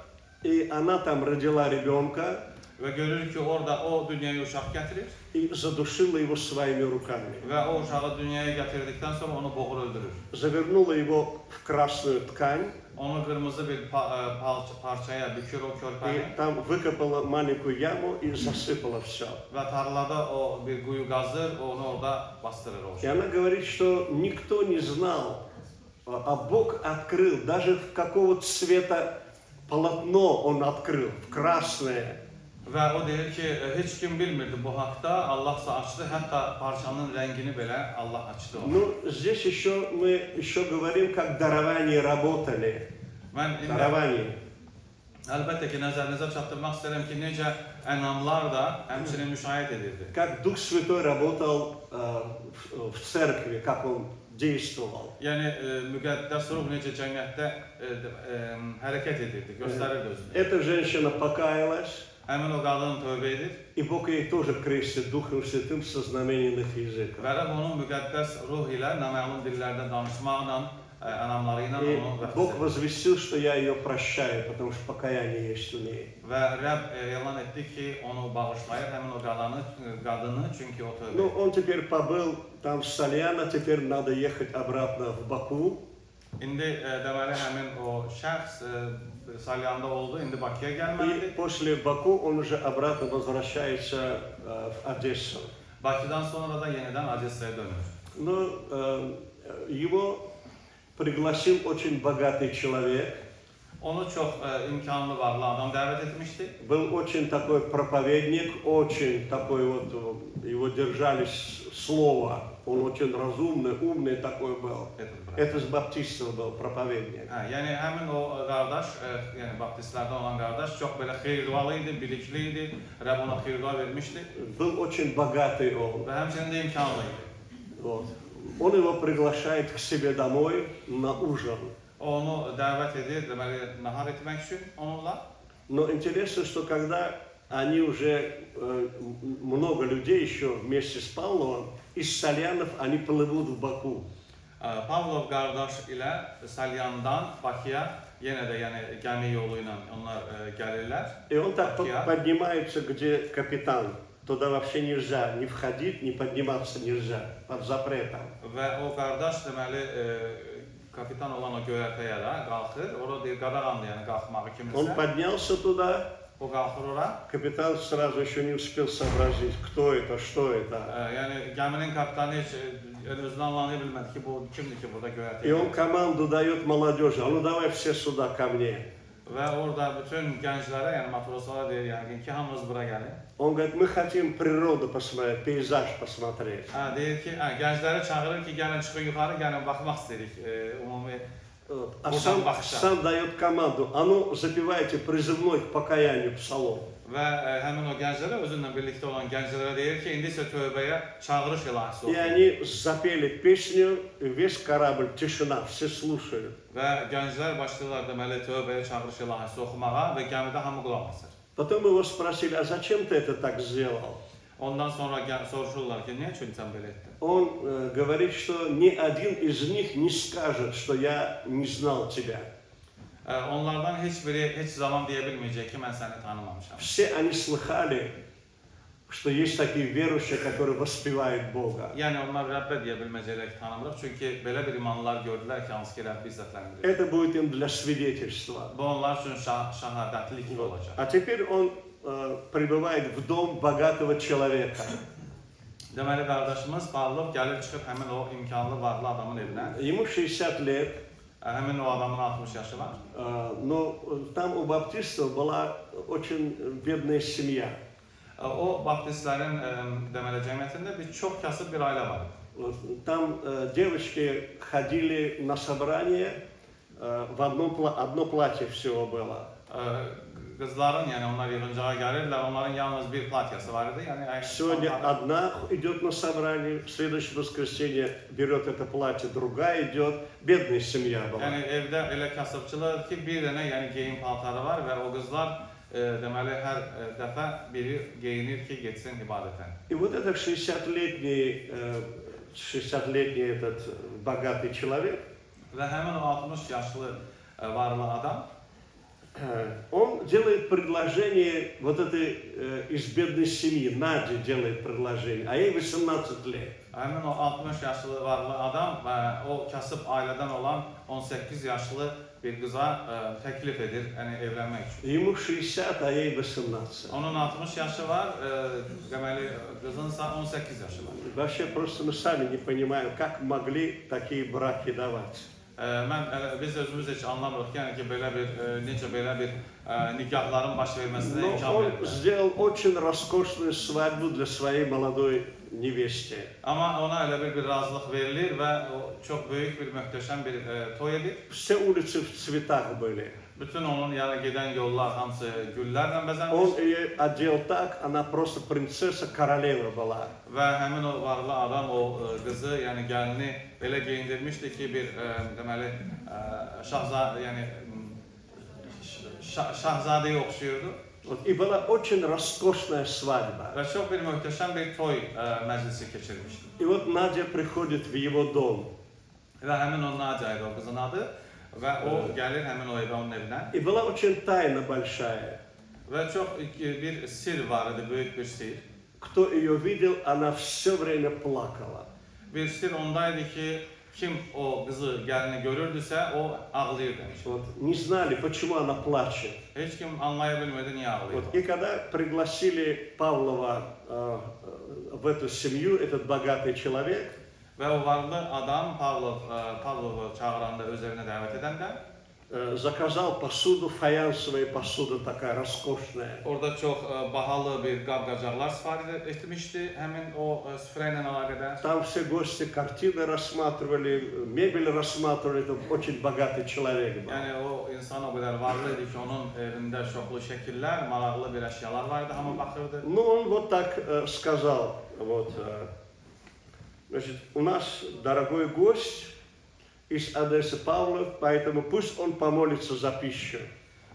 И она там родила ребенка Və görür ki, orada o dünyaya uşaq gətirir. и задушила его своими руками. Və o uşağı dünyaya gətirdikdən sonra onu boğur öldürür. Завернула его в красную tkань. Onu qırmızı bir parçaya bükür o körpəni. И там выкопала маленькую яму и засыпала все. Və tarlada o bir quyu qazır, onu orada bastırır o И şey. она говорит, что никто не знал, а Бог открыл, даже в какого цвета полотно он открыл, в красное. Və o deyir ki, heç kim bilmirdi bu haqda, Allah isə açdı, hətta parçanın rəngini belə Allah açdı onu. Ну, здесь еще мы говорим, как дарование работали. Mən indi Дарование. əlbəttə ki, nəzərinizə çatdırmaq istəyirəm ki, necə ənamlar da həmçinin müşahidə edirdi. Как Дух Святой работал в церкви, как он действовал. Yəni müqəddəs ruh necə cəmiyyətdə hərəkət edirdi, göstərirdi özünü. Эта женщина покаялась, Həmin o qadın tövbə edir и Бог ей тоже крестит Духом Святым со знаменийных языков. və Rəbb onun müqəddəs ruh ilə naməlum dillərdə danışmaqla, ənamları ilə И onu Бог vəfs edir. возвестил, что я ее прощаю, потому что покаяние есть у ней. Və Rəbb elan etdi ki, onu bağışlayır, həmin o qadını, çünki o tövbə Ну, edir. он теперь побыл там в Сальяно, теперь надо ехать обратно в Баку. İndi deməli həmin o şəxs Salyanda oldu, indi Bakıya И gəlməlidir. после Баку он уже обратно возвращается в Одессу. Bakıdan sonra da yenidən Odessaya dönür. Но его пригласил очень богатый человек. Onu çox imkanlı, varlı adam dəvət etmişdi. Был очень такой проповедник, очень такой вот, его держались слова. Он очень разумный, умный такой был. Это с баптистов был проповедник. Yəni həmin o qardaş, yəni baptistlərdən olan qardaş çox belə xeyirvalı idi, bilikli idi. Rəbb ona xeyirva vermişdi Был очень богатый он. və həmçinin də imkanlı idi. Вот. Он его приглашает к себе домой на ужин. Onu dəvət edir, deməli nahar etmək üçün onunla. Но интересно, что когда они уже, много людей еще вместе с Павловым, из Сальянов они плывут в Баку. Pavlov qardaş ilə Salyandan Bakıya yenə də yəni gəmi yolu ilə onlar gəlirlər. И он так Bakıya. поднимается, где капитан. Туда вообще нельзя, ни входить, ни подниматься нельзя, под запретом. Və o qardaş deməli kapitan olan o göyərtəyə də qalxır. Ora deyir qadağandır, yəni qalxmağı Он kiminsə. поднялся туда, O qalxır ora. капитан сразу еще не успел сообразить, кто это, что это. Yəni gəminin kapitanı heç özünü anlaya bilmədi ki, bu kimdir ki burada И göyərtəyə. он команду дает молодежи, а ну давай все сюда ко мне. Və orada bütün gənclərə, yəni matroslara deyir yəqin ki, hamınız bura gəlin. Он говорит, мы хотим природу посмотреть, peyzaj посмотреть. Deyir ki, gəncləri çağırır ki, gəlin çıxın yuxarı, gəlin baxmaq istəyirik ümumi. А Buradan baxışa. сам дает команду, а ну запевайте призывной к покаянию псалом. Və həmin o gənclərə, özünlə birlikdə olan gənclərə deyir ki, indi isə tövbəyə çağırış ilahisi И oxuyun. они запели песню, и весь корабль, тишина, все слушают. Və gənclər başlayırlar deməli tövbəyə çağırış ilahisi oxumağa və gəmidə hamı qulaq asır. Потом его спросили, а зачем ты это так сделал? Ondan sonra soruşurlar ki, niyə üçün sən belə etdin? Он говорит, что ни один из них не скажет, что я не знал тебя. Onlardan heç biri heç zaman deyə bilməyəcək ki, mən səni tanımamışam. Все они слыхали, что есть такие верующие, которые воспевают Бога. Yəni onlar Rəbbə deyə bilməyəcəklər ki, tanımırıq. Çünki belə bir imanlılar gördülər ki, hansı ki Rəbbi izzətləndirir. Это будет им для свидетельства. Bu onlar üçün şahadətlik olacaq. А теперь он прибывает в дом богатого человека. Deməli qardaşımız Pavlov gəlir çıxıb həmin o imkanlı varlı adamın evinə. Ему 60 лет, Həmin o adamın 60 yaşı var. но там у баптистов была очень бедная семья. O baptistlərin deməli cəmiyyətində bir çox kasıb bir ailə var. Там девочки ходили на собрание, одно платье всего было. Qızların, yəni onlar yığıncağa gəlirlər, onların yalnız bir platyası var idi. Yəni Сегодня одна идет на собрание, в следующее воскресенье берет это платье, другая идет. Бедная семья была. Yəni evdə elə kasıbçılar ki, bir dənə yəni geyim paltarı var və o qızlar deməli hər dəfə biri geyinir ki, getsin ibadətə. И вот этот 60-летний этот богатый человек, Və həmin o 60 yaşlı varlı adam он делает предложение вот этой из бедной семьи, Наде делает предложение, а ей 18 лет. həmin o 60 yaşlı varlı adam və o kasıb ailədən olan 18 yaşlı bir qıza təklif edir, yəni evlənmək üçün. Ему 60, а ей 18. Onun 60 yaşı var, deməli qızınsa 18 yaşı var. Вообще просто мы сами не понимаем, как могли такие браки давать. Biz özümüz heç anlamırıq ki, yəni ki, necə belə bir nikahların baş verməsinə Но imkan он verirlər. сделал очень роскошную свадьбу для своей молодой невесте. Amma ona elə bir razılıq verilir və o çox böyük bir möhtəşəm bir toy edir. Все улицы в цветах были. Bütün onun yana gedən yollar hamısı güllərlə Он bəzənmiş ее одел так, она просто принцесса, королева была. və həmin o varlı adam o qızı, yəni gəlini belə geyindirmişdi ki, bir deməli şahzadəyə oxşuyurdu. Вот. И была очень роскошная свадьба. Və çox bir möhtəşəm bir toy məclisi keçirmişdi. И вот Надя приходит в его дом. Və həmin o Nadia idi o qızın adı və o gəlir həmin o evə, onun evinə. И была очень тайна большая. Və çox bir sir var idi, böyük bir sir. Кто ее видел, она все время плакала. Bir sir ondaydı ki, kim o qızı, gəlini görürdüsə, o ağlayır demiş. Вот. Не знали, почему она плачет. Heç kim anlaya bilmədi niyə ağlayır. Вот. И когда пригласили Павлова в эту семью, этот богатый человек, Və o varlı adam Pavlovu çağıranda, öz evinə dəvət edəndə заказал посуду, фаянсовая посуда такая роскошная. orada çox bahalı bir qab-qacaqlar sifariş etmişdi həmin o süfrə ilə əlaqədar. Там все гости картины рассматривали, мебель рассматривали, это очень богатый человек был. Yəni o insan o qədər varlı idi ki, onun evində çoxlu şəkillər, maraqlı bir əşyalar var idi, hamı baxırdı. Ну, он вот так сказал, вот, значит, у нас дорогой гость из Одессы Павлов, поэтому пусть он помолится за пищу.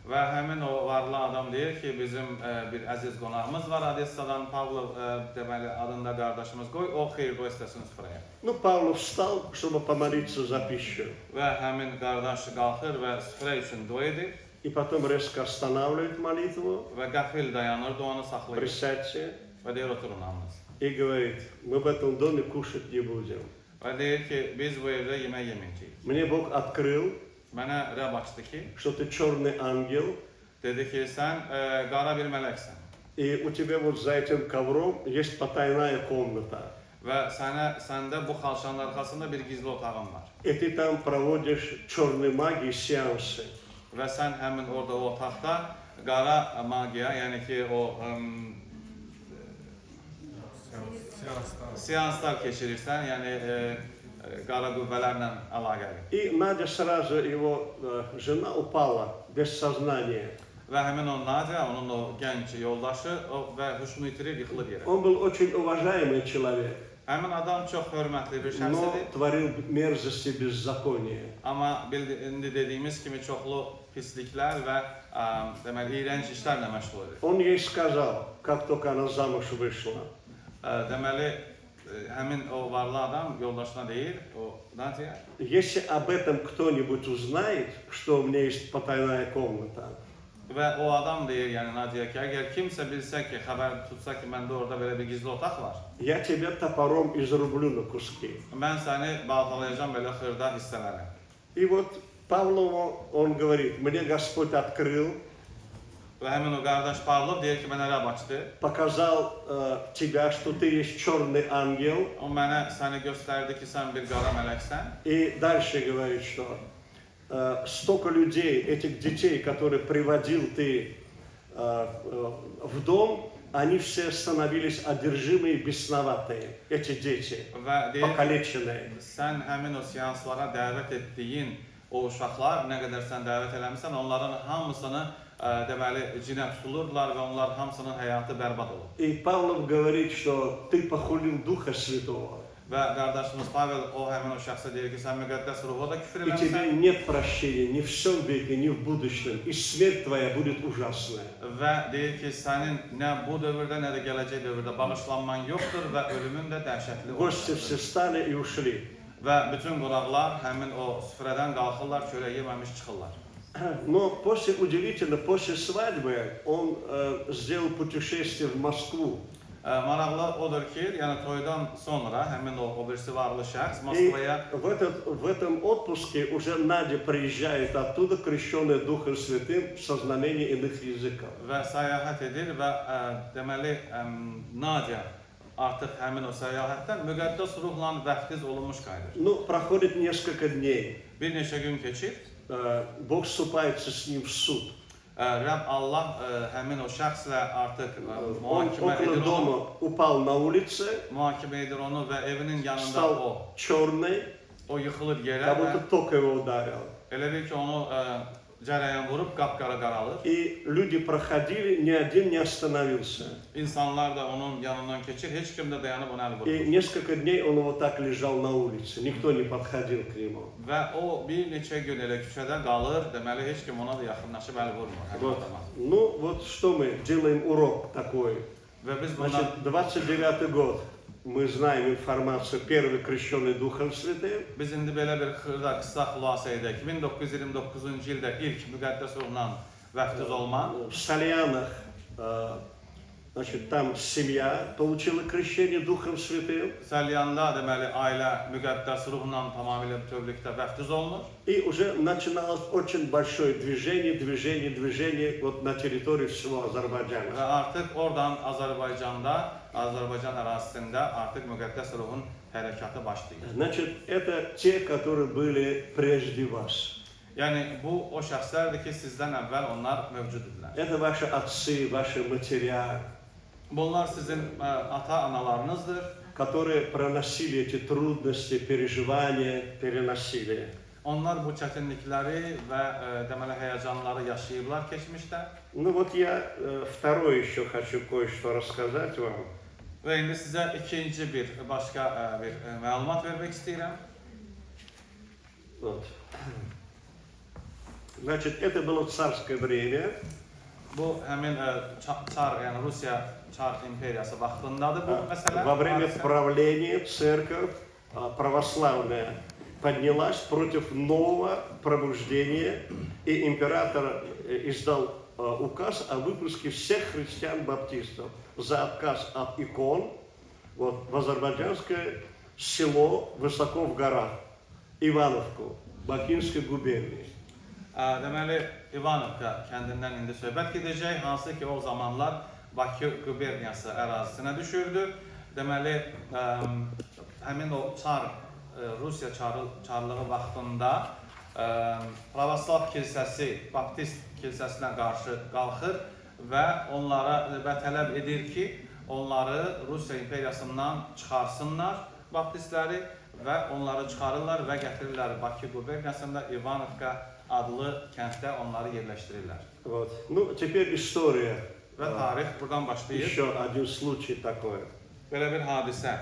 Və həmin o varlı adam deyir ki, bizim bir əziz qonağımız var Odessadan, Pavlov deməli adında qardaşımız qoy, o xeyir dua istəsin süfrəyə. Ну, Павлов встал, чтобы помолиться за пищу. Və həmin qardaş qalxır və süfrə üçün dua edir И потом резко останавливает молитву, və qəfil dayanır, duanı saxlayır присядьте, və deyir oturun hamınız. и говорит, мы в этом доме кушать не будем. Və deyir ki, biz bu evdə yemək yeməyəcəyik. Мне Бог открыл, Mənə Rəbb açdı ki, что ты черный ангел, dedi ki, sən qara bir mələksən и у тебя вот за этим ковром есть потайная комната. və səndə bu xalçanın arxasında bir gizli otağın var. И ты там проводишь черной магии сеансы. Və sən həmin orada o otaqda qara magiya, yəni ki, o seanslar keçirirsən, yəni qara qüvvələrlə əlaqəli. И Надя сразу, его жена, упала без сознания. Və həmin o Nadia, onun o gənc yoldaşı və huşunu itirir, yıxılır yerə. Он был очень уважаемый человек, Həmin adam çox hörmətli bir şəxs но idi, творил мерзости, беззакония. amma indi dediyimiz kimi çoxlu pisliklər və deməli iyrənc işlərlə məşğul edir. Он ей сказал, как только она замуж вышла, Deməli həmin o varlı adam yoldaşına deyir, o Nadia. Если об этом кто-нибудь узнает, что у меня есть потайная комната, Və o adam deyir, yəni Nadia ki, əgər kimsə bilsə ki, xəbər tutsa ki, məndə orada belə bir gizli otaq var, я тебя топором изрублю на куски. mən səni baltalayacağam belə xırda hissələrə. И вот Павлову он говорит, мне Господь открыл, Və həmin o qardaş Pavlov deyir ki, mənə Rəbb açdı. показал тебя, что ты есть черный ангел. O mənə səni göstərdi ki, sən bir qara mələksən. И дальше говорит, что столько людей, этих детей, которые приводил ты в дом, они все становились одержимые, бесноватые, эти дети, Və deyir ki, покалеченные. sən həmin o seanslara dəvət etdiyin o uşaqlar, nə qədər sən dəvət eləmişsən, onların hamısını deməli cinə tutulurlar və onlar hamısının həyatı bərbad olur. И Павлов говорит, что ты похулил Духа Святого, Və qardaşımız Pavel o həmin o şəxsə deyir ki, sən müqəddəs ruha da küfür и тебе eləmirsən нет прощения ни в всем веке, ни в будущем, и смерть твоя будет ужасная. və deyir ki, sənin nə bu dövrdə, nə də gələcək dövrdə bağışlanman yoxdur və ölümün də dəhşətli Гости olacaq. все встали и ушли. Və bütün qonaqlar həmin o süfrədən qalxırlar, çörək yeməmiş çıxırlar. Но после, удивительно, после свадьбы он сделал путешествие в Москву. Maraqlı odur ki, yəni toydan sonra həmin o birisi varlı şəxs И Moskvaya в этом отпуске уже Надя приезжает оттуда, крещенная Духом Святым, со знамением иных языков. və səyahət edir və deməli Nadia artıq həmin o səyahətdən müqəddəs ruhla vəftiz olunmuş qayıdır. Ну, проходит несколько дней. Bir neçə gün keçir, Бог вступается с ним в суд. Rəbb Allah həmin o şəxslə artıq Он mühakimə около edir onu, дома упал на улице, mühakimə edir onu və evinin yanında стал черный, o yıxılır yerə как və будто ток его ударил. elə bil ki onu cərəyan vurub qapqara qaralır. И люди proходили, ни один не остановился. İnsanlar da onun yanından keçir, heç kim də dayanıb ona əl И vurmur. несколько дней он вот так лежал на улице, никто не подходил к нему. Və o bir neçə gün elə küçədə qalır, deməli heç kim ona da yaxınlaşıb əl vurmur həmin Вот. adama. Ну вот что мы делаем урок такой. Və biz bundan Значит, 29-й год, мы знаем информацию, первый крещенный Духом Святым. biz indi belə bir xırda qısa xülasə edək. 1929-cu ildə ilk müqəddəs ruhla vəftiz olma, В Сальянах, значит, там семья получила крещение Духом Святым. Səlyanda deməli ailə müqəddəs ruhla tamamilə bütövlükdə vəftiz olunur. И уже начиналось очень большое движение вот на территории всего Азербайджана. Və artıq oradan Azərbaycan ərazisində artıq müqəddəs ruhun hərəkatı başlayır. Значит, это те, которые были прежде вас. Yəni bu o şəxslərdir ki, sizdən əvvəl onlar mövcud idilər. Это ваши отцы, ваши матеря, Bunlar sizin ata-analarınızdır. которые проносили эти трудности, переживания, переносили. Onlar bu çətinlikləri və deməli həyəcanları yaşayıblar keçmişdə. Ну вот я второе еще хочу кое-что рассказать вам. Və indi sizə ikinci başqa bir məlumat vermək istəyirəm. Вот. Значит, это было царское время. Bu həmin Çar, yəni Rusiya Çar imperiyası vaxtındadır bu məsələ. Во время hadisə. правления церковь православная поднялась против нового пробуждения, и император издал указ о выпуске всех христиан-баптистов за отказ от икон вот, в азербайджанское село высоко в горах, Ивановку, Бакинской губернии. Deməli İvanovka kəndindən indi söhbət gedəcək, hansı ki o zamanlar Bakı quberniyası ərazisinə düşürdü. Deməli həmin o Rusiya çarlığı vaxtında Pravoslav kilsəsi, Baptist kilsəsinə qarşı qalxır və onlara tələb edir ki, onları Rusiya imperiyasından çıxarsınlar Baptistləri və onları çıxarırlar və gətirirlər Bakı quberniyasında İvanovka adlı kənddə onları yerləşdirirlər. Вот. Ну, теперь история. Və tarix buradan başlayır. Еще один случай такой. Belə bir hadisə.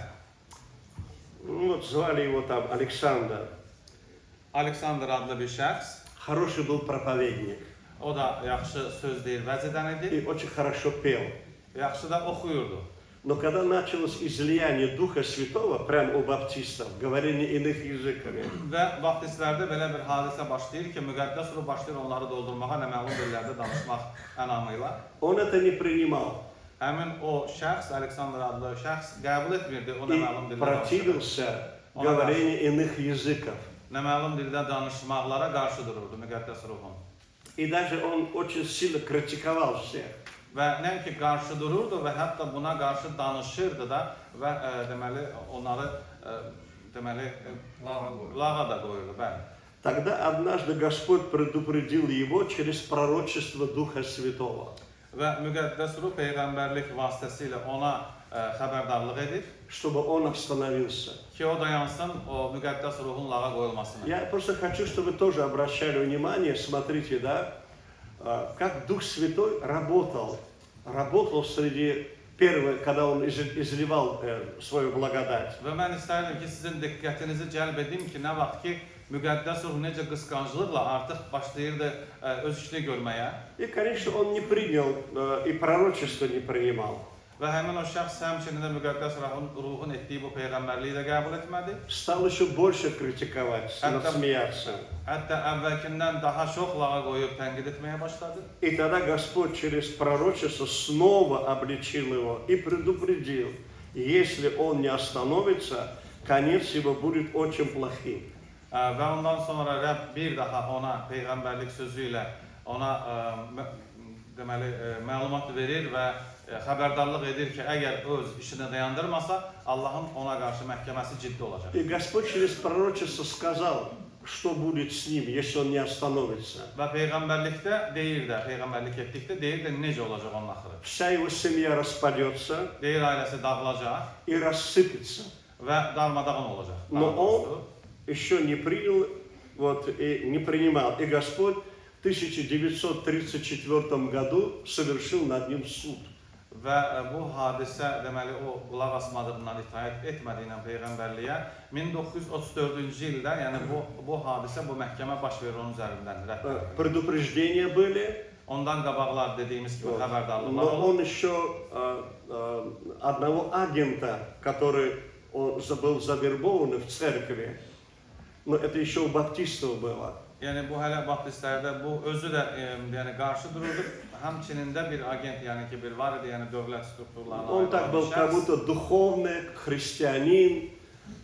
Ну, вот звали его там Александр. Aleksandr adlı bir şəxs, Хороший был проповедник o da yaxşı söz deyir, vəzidən idi, и очень хорошо пел. yaxşı da oxuyurdu. Но когда началось излияние Духа Святого, прямо у баптистов, говорение иных языками, Və baptistlərdə belə bir hadisə başlayır ki, müqəddəs ruh başlayır onları doldurmağa, nə məlum dillərdə danışmaq ənamıyla. он это не принимал Həmin o şəxs, Aleksandr adlı şəxs qəbul etmirdi o nə и məlum dildə danışmağı. противился говорению иных языков. Nə məlum dildə danışmaqlara qarşı dururdu müqəddəs ruhun. И даже он очень sильно критиковал всех. Və nəinki qarşı dururdu və hətta buna qarşı danışırdı da və deməli onları lağa da qoyurdu, bəli. Тогда однажды Господь предупредил его через пророчество Духа Святого, Və müqəddəs ruh peyğəmbərlik vasitəsilə ona xəbərdarlıq edir чтобы он остановился. ki, o dayansın o müqəddəs ruhun lağa qoyulmasına. Я просто хочу, чтобы вы тоже обращали внимание, смотрите, да, как Дух Святой работал среди первых, когда он изливал свою благодать. Və mən istərdim ki, sizin diqqətinizi cəlb edim ki, nə vaxt ki, müqəddəs ruh necə qısqanclıqla artıq başlayırdı öz işini görməyə. И, конечно, он не принял, и пророчество не принимал. Və həmin o şəxs həmçinin də müqəddəs ruhun etdiyi bu peyğəmbərliyi də qəbul etmədi. Стал еще больше критиковать, насмеяться. Hətta əvvəlkindən daha çox lağa qoyub tənqid etməyə başladı. И тогда Господь через пророчество снова обличил его и предупредил, если он не остановится, конец его будет очень плохим. Və ondan sonra Rəbb bir daha ona peyğəmbərlik sözü ilə ona deməli məlumat verir və xəbərdarlıq edir ki, əgər öz işini dayandırmasa, Allahın ona qarşı məhkəməsi ciddi olacaq. И Господь через пророчество сказал, что будет с ним, если он не остановится. Və peyğəmbərlikdə deyir də, peyğəmbərlik etdikdə deyir də necə olacaq onun axırı. Вся его семья распадется Deyir ailəsi dağılacaq и рассыпется. və darmadağın olacaq. Но он еще не принял, и не принимал. И Господь в 1934 году совершил над ним суд. Və bu hadisə deməli o qulaq asmadığından, itaət etmədiyindən peyğəmbərliyə 1934-cü ildə, yəni bu hadisə, bu məhkəmə baş verir onun üzərindən. Предупреждения были. Ondan qabaqlar dediyimiz kimi xəbərdarlıqlar Но olub. он еще одного агента, который он был завербован в церкви, но это еще у баптистов было. Yəni bu hələ baptistlərdə bu özü də yəni qarşı dururdu. Həmçinin də bir agent, yəni ki bir var idi, yəni dövlət strukturlarına. Он так был как будто духовный, христианин,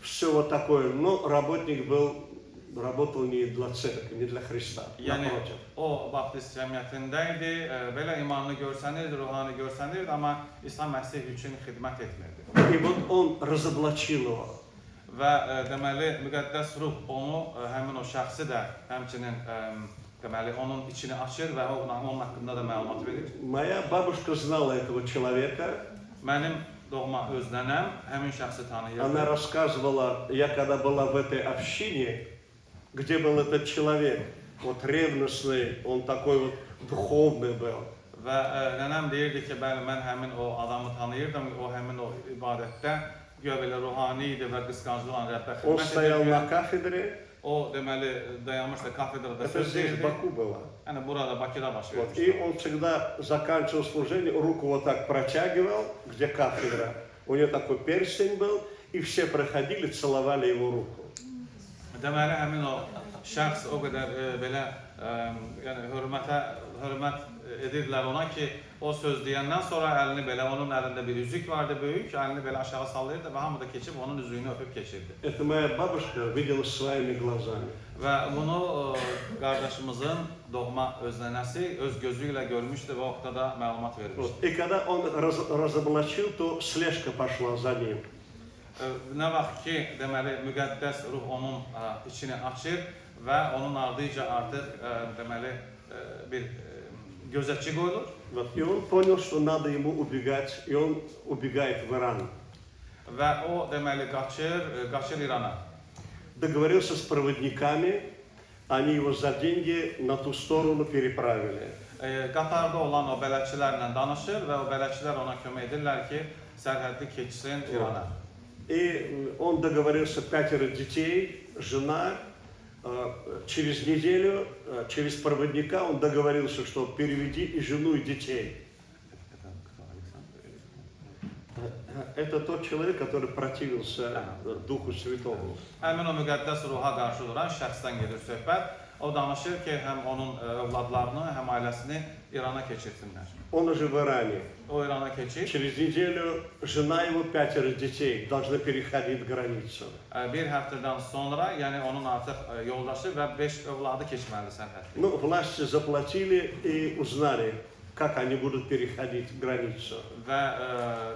все вот такое, но работал не для церкви, не для Христа, Yəni напротив. o baptist cəmiyyətində idi, belə imanlı görsənirdi, ruhani görsənirdi, amma İsa Məsih üçün xidmət etmirdi. И вот он разоблачил его. Və deməli müqəddəs ruh onu həmin o şəxsi də həmçinin deməli onun içini açır və onun haqqında da məlumat verir. Моя бабушка знала этого человека. Mənim doğma öz nənəm həmin şəxsi tanıyırdı. Она рассказывала, я когда была в этой общине, где был этот человек, вот ревностный, он такой вот духовный был. Və nənəm deyirdi ki, bəli mən həmin o adamı tanıyırdım, o həmin o ibadətdə güya belə ruhani idi və qısqanclıqla Rəbbə Он xidmət стоял на edirdi. кафедре, O deməli dayanmışdı kafedrada это söz здесь в deyirdi. Баку было. Yəni burada Bakıda baş Вот. vermişdi. И он всегда заканчивал служение, руку вот так протягивал, где кафедра. У него такой перстень был, и все проходили, целовали его руку. Deməli həmin o şəxs o qədər belə yəni hörmət edirdilər ona ki, o söz deyəndən sonra əlini belə, onun əlində bir üzük vardı böyük, əlini belə aşağı sallayırdı və hamı da keçib onun üzüyünü öpüb keçirdi. Это моя бабушка видела своими глазами. Və bunu qardaşımızın doğma öznənəsi öz gözü ilə görmüşdü və o vaxtda məlumat vermişdi. Вот. И когда он разоблачил, то слежка пошла за ним. Nə vaxt ki, deməli müqəddəs ruh onun içini açır və onun ardınca artıq deməli bir gözətçi qoyulur. Вот. И он понял, что надо ему убегать, и он убегает в Иран. Və o deməli qaçır İrana. Договорился с проводниками, они его за деньги на ту сторону переправили. Qatarda olan o bələdçilərlə danışır və o bələdçilər ona kömək edirlər ki, sərhəddi keçsin İrana. И он договорился 5 детей, жена. Через неделю, через проводника он договорился, что переведи и жену, и детей. Это tот человек, который противился Духу Святому. Həmin o müqəddəs ruha qarşı duran şəxsdən gedir söhbət. O danışır ki, həm onun övladlarını, həm ailəsini İrana keçirsinlər. Он уже в Иране. O İrana keçir. Через неделю жена его, 5 детей, должны переходить границу. Bir həftədən sonra, yəni onun artıq yoldaşı və 5 övladı keçməli sərhəddə. Ну, власти заплатили и узнали, как они будут переходить границу. Və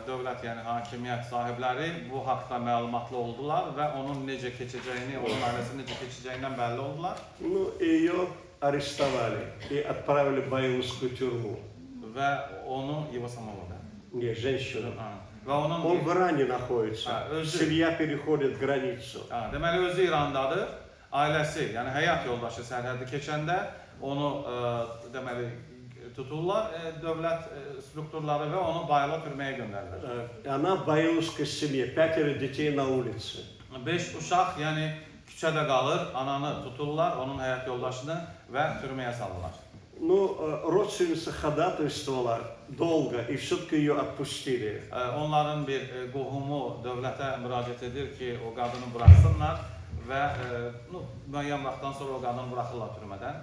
dövlət, yəni hakimiyyət sahibləri bu haqda məlumatlı oldular və onun necə keçəcəyini, onun ailəsinin necə keçəcəyindən bəlli oldular. Ну, и ее арестовали и отправили в Баилскую тюрьму. Və onu Yevosamovda. Не, женщину. Və onun Он в Иране находится. özü- Семья переходит границу. Deməli özü İrandadır. Ailəsi, yəni həyat yoldaşı sərhədi keçəndə onu deməli tuturlar dövlət strukturları və onu Bayıla türməyə göndərirlər. Она в Баилской семье, 5 детей на улице. 5 uşaq, yəni küçədə qalır, ananı tuturlar, onun həyat yoldaşını və türməyə salırlar. Ну, родственница ходатайствовала долго, и все-таки ее отпустили. Onların bir qohumu dövlətə müraciət edir ki, o qadını buraxsınlar və müəyyən vaxtdan sonra o qadını buraxırlar türmədən.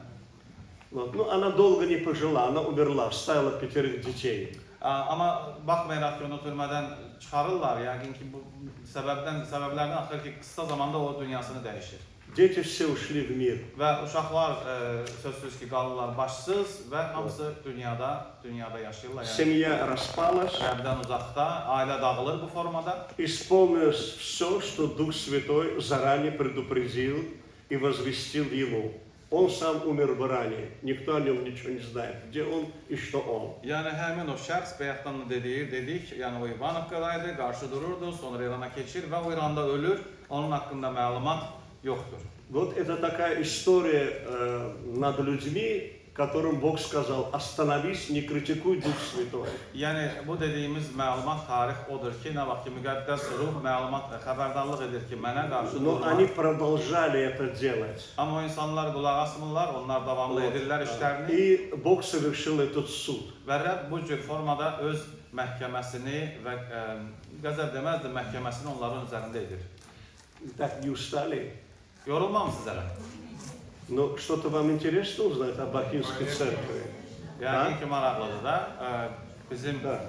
Вот. Ну, она долго не пожила, она умерла, оставила 5 детей. Amma baxmayaraq ki, onu türmədən çıxarırlar, yəqin ki, bu səbəblərdən axır ki, qısa zamanda o dünyasını dəyişir. Дети все ушли в mир. Və uşaqlar sözsüz ki, qalırlar başsız və hamısı dünyada yaşayırlar. Семья распалась. Rəbdən uzaqda, ailə dağılır bu formada. Исполнилось все, что Дух Святой заранее предупредил и возвестил ему. Он сам умер в Иране, никто о нем ничего не знает, где он и что он. Yəni həmin o şəxs bayaqdan da dedik, yəni o İvanovkadaydı, qarşı dururdu, sonra İrana keçir və o İranda ölür, onun haqqında məlumat yoxdur. Вот это такая история над людьми, которым Бог сказал: остановись, не критикуй Дух Святой. Yəni bu dediyimiz məlumat tarix odur ki, nə vaxt ki müqəddəs ruh məlumat xəbərdarlıq edir ki, mənə qarşı Но durma. они продолжали это делать. Amma o insanlar qulaq asmırlar, onlar davamlı edirlər işlərini И Бог совершил этот суд. və Rəbb bu cür formada öz məhkəməsini və qəzəb deməzdi, məhkəməsini onların üzərində edir. Так не устали? Yorulmamısınız hələ? Но что-то вам интересно узнать об Бакинской церкви? Yəqin ki, maraqlıdır da, bizim Да.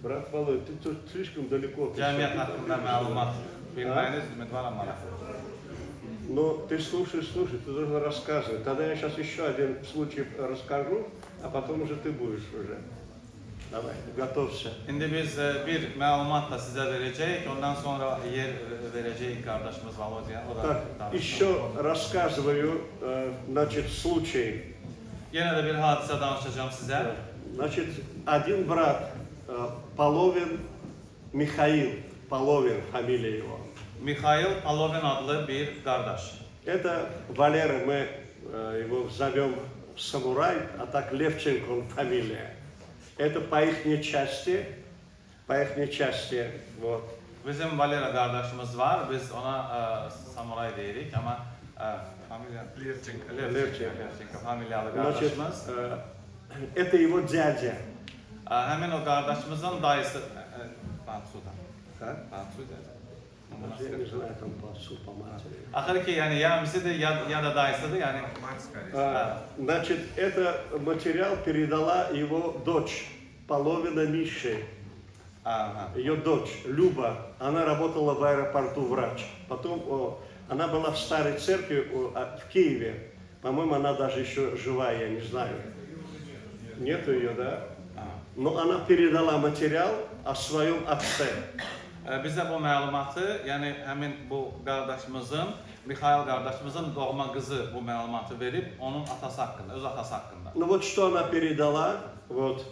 Брат Володя, ты тут слишком далеко. cəmiyyət haqqında məlumat bilməyiniz ümidvaram maraqlıdır. Но ты слушай, ты должен рассказывать. Тогда я сейчас еще один случай расскажу, а потом уже ты будешь уже. Давай, готовься. İndi biz bir məlumat da sizə verəcəyik, ondan sonra yer verəcəyik qardaşımız Valodya. O da Так, danışır. еще рассказываю, значит, случай. Yenə də bir hadisə danışacağım sizə. Значит, один брат, Половин Михаил, Половин фамилия его. Mikhail Palovin adlı bir qardaş. Это Валера, мы его зовем Самурай, а так Левченко он фамилия. Это по ихней части, вот. Bizim Valera qardaşımız var, biz ona Samuray deyirik, amma familiya Levchenko familiyalı Значит, qardaşımız. это его дядя. Həmin o qardaşımızın dayısı Bansuda. Как? Bansuda. Я не знаю, там по отцу, по матери. Axır ki, yəni ya əmisidir, ya da dayısıdır, yəni. Значит, это материал передала его дочь, Половина Миши. Ее дочь, Люба, она работала в аэропорту врач. Потом она была в старой церкви в Киеве. По-моему, она даже еще живая, я не знаю. Нету ее, да? Но она передала материал о своем отце. Bizə bu məlumatı, yəni həmin bu qardaşımızın, Mikhail qardaşımızın doğma qızı bu məlumatı verib, onun atası haqqında, öz atası haqqında. Ну вот что она передала, вот.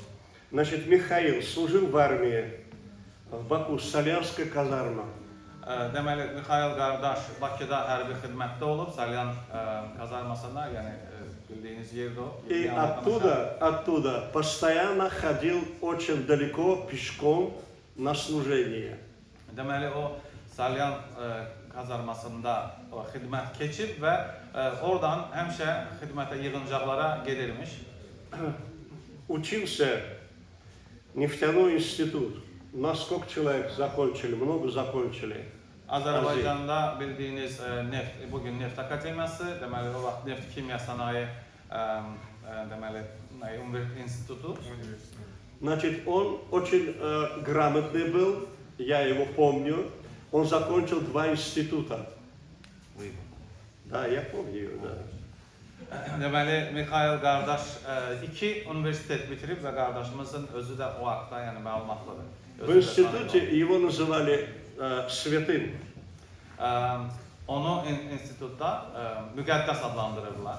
Значит, Михаил служил в armии в Баку, Солянская казарма. Deməli, Mikhail qardaş Bakıda hərbi xidmətdə olub, Salyan kazarmasında, yəni bildiyiniz yerdə o. И оттуда постоянно ходил очень далеко пешком на служение. Deməli, o Salyan kazarmasında o xidmət keçib və oradan həmişə xidmətə yığıncaqlara gedirmiş. Учился нефтяной институт. У нас сколько человек закончили? Много закончили. Azərbaycanda bildiyiniz bugün Neft Akademiyası, deməli o vaxt Neft Kimya Sanayi deməli institutu. Значит, он очень грамотный был, я его помню. Он закончил 2 института. Да, я помню его, да. Deməli Mikhail qardaş 2 universitet bitirib və qardaşımızın özü də o haqda yəni məlumatlıdır. В институте его называли святым. Onu institutda müqəddəs adlandırırlar.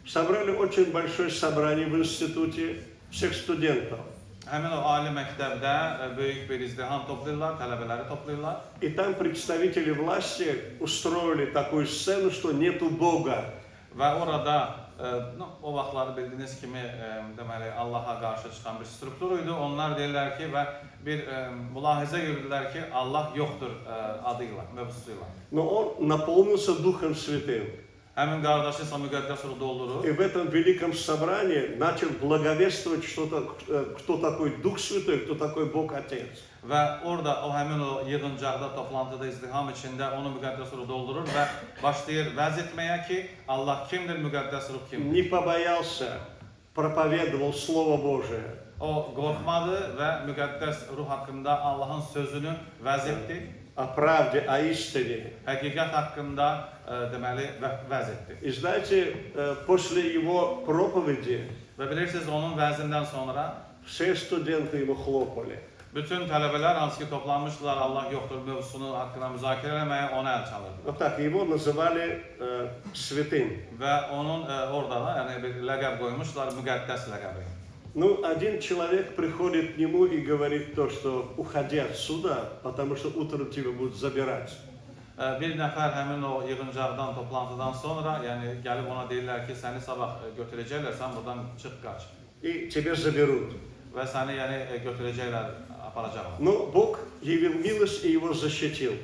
Собрали очень большое собрание в институте всех студентов. Həmin o ali məktəbdə böyük bir izdiham toplayırlar, tələbələri toplayırlar. И там представители власти устроили такую сцену, что nету Бога. Və orada o vaxtları bildiyiniz kimi deməli Allaha qarşı çıxan bir struktur idi. Onlar deyirlər ki və bir mülahizə yürüdülər ki Allah yoxdur adıyla, mövzusuyla. Но он наполнился Духом Святым. Həmin qardaşı isə müqəddəs ruh doldurur. И в этом великом собрании начал благовествовать что-то, кто такой Дух Святой, кто такой Бог Отец. Və orada o həmin o yığıncaqda, toplantıda, izdiham içində onu müqəddəs ruh doldurur və başlayır vəz etməyə ki, Allah kimdir, müqəddəs ruh kimdir. Не побоялся, проповедовал Слово Божие. O qorxmadı və müqəddəs ruh haqqında Allahın sözünü vəz etdi. О правде, о истине. Həqiqət haqqında deməli vəz etdi. И знаете, после его проповеди Və bilirsiniz onun vəzindən sonra все студенты ему хлопали. bütün tələbələr hansı ki toplanmışdılar Allah yoxdur mövzusunu haqqında müzakirə etməyə ona əl çalırdılar. Вот так, его называли святым. Və onun orada da yəni bir ləqəb qoymuşlar, müqəddəs ləqəbi. Ну, один человек приходит к нему и говорит то, что уходи отсюда, потому что утром тебя будут забирать. Bir nəfər həmin o yığıncaqdan, toplantıdan sonra yəni gəlib ona deyirlər ki, səni sabah götürəcəklər, sən buradan çıx qaç. И тебя заберут. Və səni yəni götürəcəklər, aparacaqlar. Но Бог явил милость и его защитил.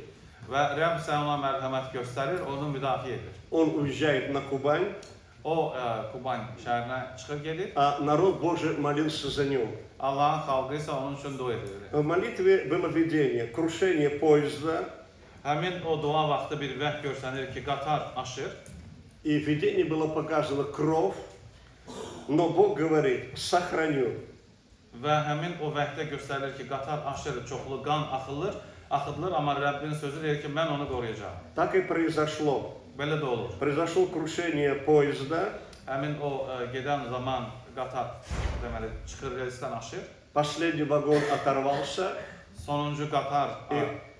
Və Rəbb sən ona mərhəmət göstərir, onu müdafiə edir. Он уезжает на Кубань, O Kuban şəhərinə çıxır gedir. а народ Божий молился за него. Allahın xalqı isə onun üçün dua edir. В молитве было видение, крушение поезда, Həmin o dua vaxtı bir vəh görsənir ki, qatar aşır. и в видении было показано кровь, но Бог говорит, сохраню. Və həmin o vəhdə göstərilir ki, qatar aşır, çoxlu qan axıdılır, amma Rəbbin sözü deyir ki, mən onu qoruyacağam. Так и произошло. Belə də olur. Произошло крушение поезда, Həmin o gedən zaman qatar deməli çıxır relsdən aşır. последний вагон оторвался, Sonuncu qatar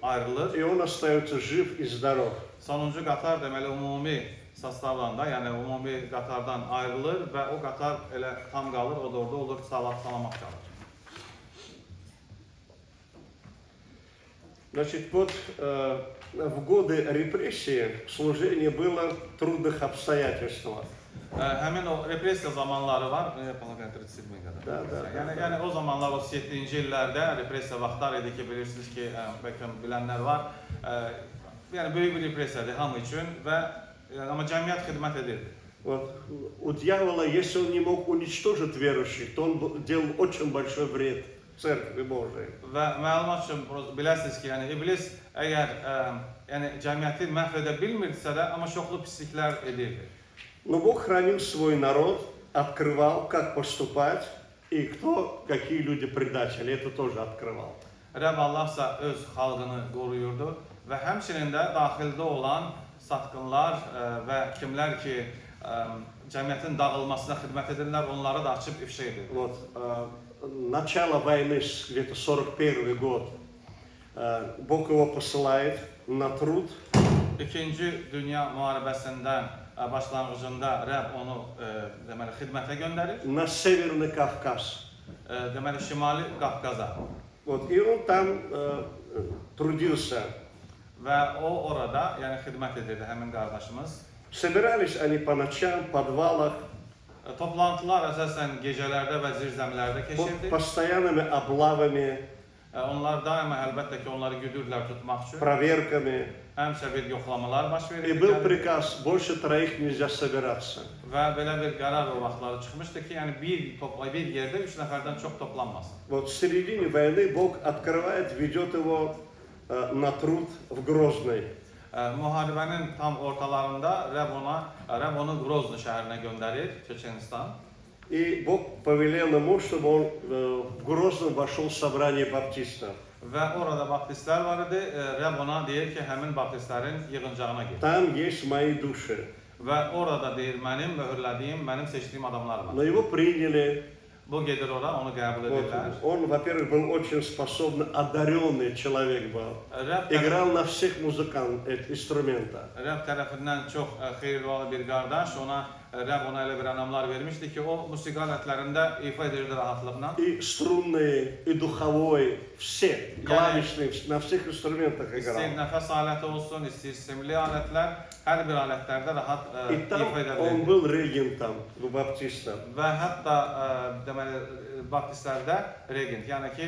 ayrılır. и он остается жив и здоров. Sonuncu qatar deməli ümumi sastavlanda, yəni ümumi qatardan ayrılır və o qatar elə tam qalır, o da orada olur, salamat qalır. Значит, вот в годы репрессии служение было в трудных обстоятельствах. Həmin o repressiya zamanları var. Da. Yəni o zamanlar 37-ci illərdə repressiya vaxtlar idi ki, bilirsiniz ki, bəlkə bilənlər var. Yəni böyük bir repressiyadır hamı üçün və amma cəmiyyət xidmət edirdi. Вот. У дьявола, если он не мог уничтожить верующих, то он делал очень большой вред Церкви Божией. Və məlumat üçün biləsiniz ki, yəni iblis əgər yəni cəmiyyəti məhv edə bilmirdisə də, amma çoxlu pisliklər edirdi. Но Бог хранил свой народ, открывал, как поступать, и кто, какие люди предатели, это тоже открывал. Rəbb Allahsa öz xalqını qoruyurdu və həmçinin də daxildə olan satqınlar və kimlər ki, cəmiyyətin dağılmasına xidmət edirlər, onları da açıb ifşa edir. Вот, начало войны, где-то 41 год, Бог его посылает на труд. İkinci Dünya müharibəsindən başlanğıcında Rəbb onu deməli xidmətə göndərir. На Северный Кавказ. Deməli Şimali Qafqaza. Вот, и он там трудился. Və o orada, yəni xidmət edirdi həmin qardaşımız. Собирались они по ночам, в подвалах, Toplantılar əsasən gecələrdə və zirzəmilərdə keçirdi. под постоянными облавами. Onlar daima əlbəttə ki, onları güdürlər tutmaq üçün. проверками. Həmişə bir yoxlamalar baş И verir. был приказ, больше троих нельзя собираться. Və belə bir qərar o vaxtları çıxmışdı ki, yəni bir yerdə 3 nəfərdən çox toplanmasın. Вот в середине войны Бог открывает, ведет его на труд в Грозный. Müharibənin tam ortalarında Rəb onu Grozny şəhərinə göndərir, Çeçenistan. И Бог повелел ему, чтобы он в Грозном вошел в собрание баптистов. Və orada baptistlər var idi. Rəb ona deyir ki, həmin baptistlərin yığıncağına get. Там есть мои души. Və orada deyir, mənim möhürlədiyim, mənim seçdiyim adamlar var. Но его приняли. Bu gedir ora, onu qəbul Вот. edirlər. Он, во-первых, был очень способный, одаренный человек был. Играл на всех инструментах. Rəb tərəfindən çox xeyirli bir qardaş, Rəb ona elə bir anamlar vermişdi ki, o musiqi alətlərində ifa edirdi rahatlıqla. И струнные, и духовой, все, клавишные, на всех инструментах играл. İstəyir nəfəs aləti olsun, istəyir simli alətlər, hər bir alətlərdə rahat И там ifa edə он bilirdi. был регентом у баптистов. Və hətta deməli baptistlərdə regent, yəni ki,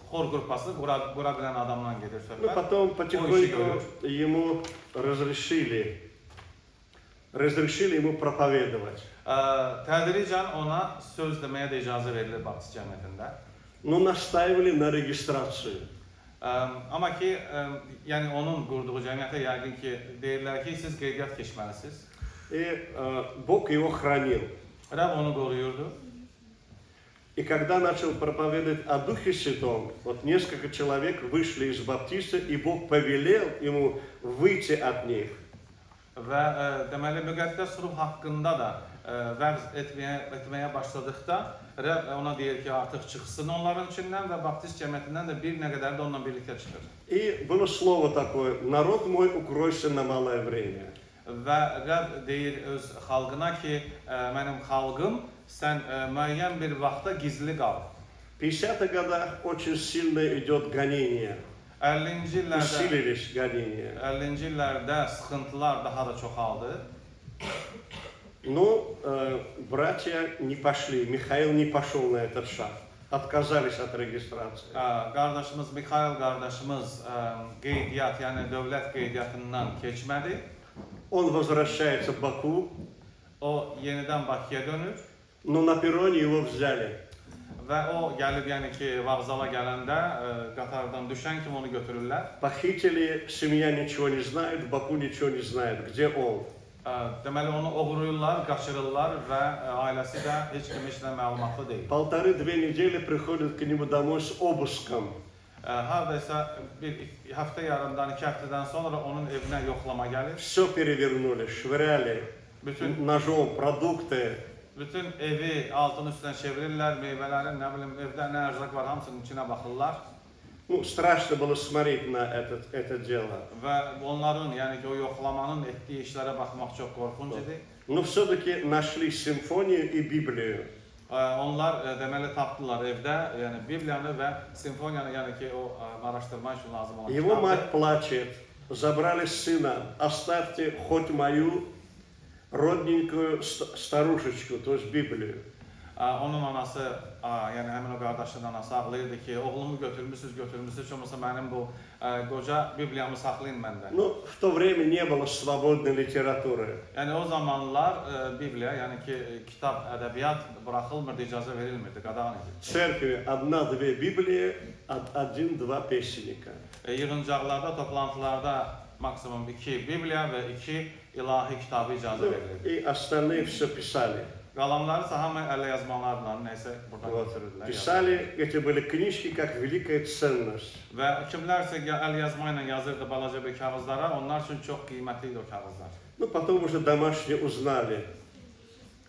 xor qrupası qura bilən adamdan gedir Ну, söhbət. потом потихоньку ему разрешили ему проповедовать. Tədricən ona söz deməyə də icazə verilir baptist cəmiyyətində. Но настаивали на регистрацию. Amma ki, yəni onun qurduğu cəmiyyətə yəqin ki, deyirlər ki, siz qeydiyyat keçməlisiniz. И Бог его хранил. Rəb onu qoruyurdu. И когда начал проповедовать о Духе Святом, вот несколько человек вышли из баптиста, и Бог повелел ему выйти от них. Və deməli müqəddəs ruh haqqında da vəz etməyə başladıqda Rəb ona deyir ki, artıq çıxsın onların içindən və baptist cəmiyyətindən də bir nə qədər də onunla birlikdə çıxır. И было слово такое: народ мой, укройся на малое время. Və Rəb deyir öz xalqına ki, mənim xalqım, sən müəyyən bir vaxta gizli qal. В 50-х годах очень сильно идет гонение. 50-ci Усилились гонения. illərdə sıxıntılar daha da çoxaldı. Но братья не пошли, Михаил не пошел на этот шаг. Отказались от регистрации. Qardaşımız Mixail qardaşımız qeydiyyat, yəni dövlət qeydiyyatından keçmədi. Он возвращается в Баку, O yenidən Bakıya dönür но на перроне его взяли. və o gəlib, yəni ki, vağzala gələndə qatardan düşən kimi onu götürürlər. Похитили, семья ничего не знает, в Баку ничего не знает, где он. Deməli onu oğruyurlar, qaçırırlar və ailəsi də heç kim heç nə məlumatlı deyil. 1,5-2 недели приходят к нему домой с обыском. Hardaysa bir həftə yarımdan, 2 həftədən sonra onun evinə yoxlama gəlir. Все перевернули, швыряли ножом продукты. Bütün evi altın üstünə çevirirlər, meyvələrin, nə bilim, evdə nə ərzaq var, hamısının içinə baxırlar. Ну, страшно было смотреть на это дело. Və onların, yəni ki, o yoxlamanın etdiyi işlərə baxmaq çox qorxunc idi. Но все-таки нашли симфонию и Библию. Onlar deməli tapdılar evdə, yəni Bibliyanı və simfoniyanı, yəni ki, o araşdırma üçün lazım olan Его мать плачет, забрали сына, оставьте хоть мою родненькую старушечку, то есть Библию. Onun anası, yəni həmin o qardaşın anası ağlayırdı ki, oğlumu götürmüsünüz, heç olmasa mənim bu qoca Bibliyamı saxlayın məndə. Ну, в то время не было свободной литературы. Yəni o zamanlar Bibliya, yəni ki, kitab, ədəbiyyat buraxılmırdı, icazə verilmirdi, qadağan idi. В церкви одна-две Библии, один-два песенника. Yığıncaqlarda, toplantılarda maksimum 2 Bibliya və 2 ilahi kitabı icazə verilirdi. И остальные все писали. Qalanları isə hamı əllə yazmalarla nəysə buradan götürürdülər. Писали, эти были книжки, как великая ценность. Və kimlərsə əl yazma ilə yazırdı balaca bir kağızlara, onlar üçün çox qiymətli idi o kağızlar. Ну, потом уже домашние узнали,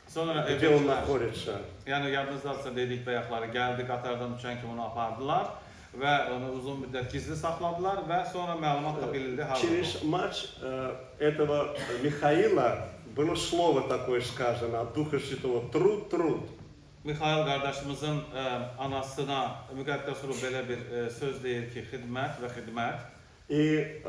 Sonra где он evdəkilər, находится. yəni yadınızdadsa dedik bəyəxları gəldi, qatardan uçan kimi onu apardılar və onu uzun müddət gizli saxladılar və sonra məlumat da bilildi. Через мать этого Михаила было слово такое сказано от Духа Святого: труд, труд. Mixail qardaşımızın anasına müqəddəs ruh belə bir söz deyir ki, xidmət və xidmət. И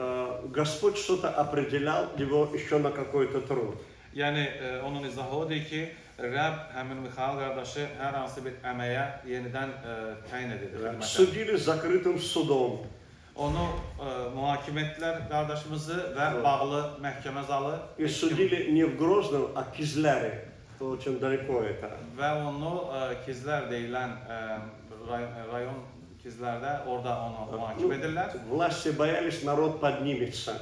Господь что-то определял его еще на какой-то труд. Yəni onun izahı odur ki, Rəbb həmin Mixail qardaşı hər hansı bir əməyə yenidən təyin edir. Судили закрытым судом. Onu mühakimə etdilər qardaşımızı və bağlı məhkəmə zalı И судили не в Грозном, а в Кизляре. Это очень далеко это. və onu Kizlər deyilən rayon Kizlərdə orada onu mühakimə edirlər. Власти боялись, народ поднимется.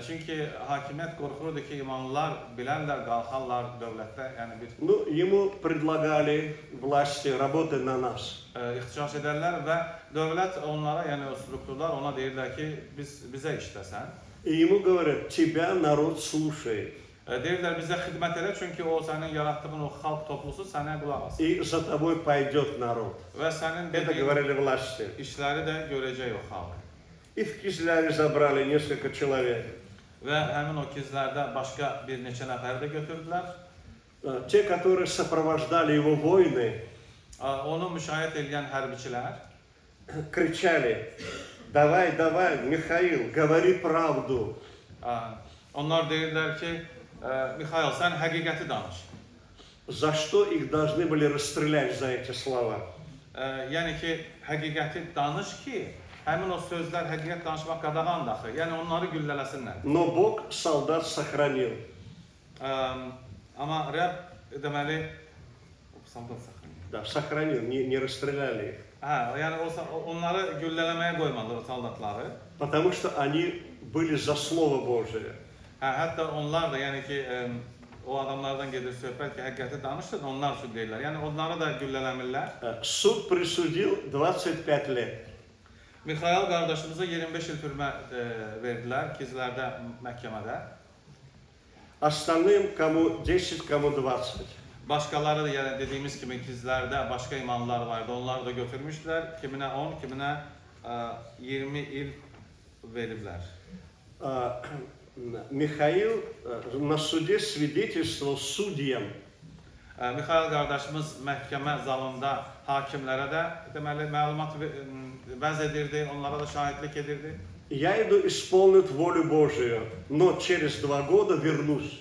Çünki hakimiyyət qorxurdu ki, imanlılar bilərlər, qalxarlar dövlətdə, yəni bir Ну, ему предлагали власти работать на нас. ixtişaş edərlər və dövlət onlara, yəni o strukturlar ona deyirlər ki, bizə işləsən. И ему говорят, тебя народ слушает. Deyirlər bizə xidmət elə, çünki o sənin yaratdığın o xalq toplusu sənə qulaq asır. И за тобой пойдет народ. Və sənin Это говорили власти. işləri də görəcək o xalq. И в Кизляре забрали несколько человек. Və həmin o Kizlərdə başqa bir neçə nəfər də götürdülər. Те, которые сопровождали его войны, Onu müşahidə edən hərbiçilər кричали, давай, давай, Михаил, говори правду. onlar deyirlər ki, Mixail, sən həqiqəti danış. За что их должны были расстрелять за эти слова? Yəni ki, həqiqəti danış ki, həmin o sözlər həqiqət danışmaq qadağandır axı. Yəni onları güllələsinlər. Но Бог солдат сохранил. Amma Rəbb deməli Да, сохранил, не расстреляли их. Yəni onları güllələməyə qoymadılar o soldatları. Потому что они были за Слово Божие. Hətta onlar da, yəni ki, o adamlardan gedir söhbət ki, həqiqəti danışır, onlar üçün deyirlər. Yəni onları da güllələmirlər. Суд присудил 25 лет. Mixail qardaşımıza 25 il türmə verdilər Kizlərdə məhkəmədə. Остальным кому 10, кому 20. Başqaları da, yəni dediyimiz kimi Kizlərdə başqa imanlılar vardı, onları da götürmüşdülər. Kiminə 10, kiminə 20 il veriblər. Михаил на суде свидетельствовал судьям. Mixail qardaşımız məhkəmə zalında hakimlərə də deməli məlumat vəz edirdi, onlara da şahidlik edirdi. Я иду исполнить волю Божию, но через 2 года вернусь.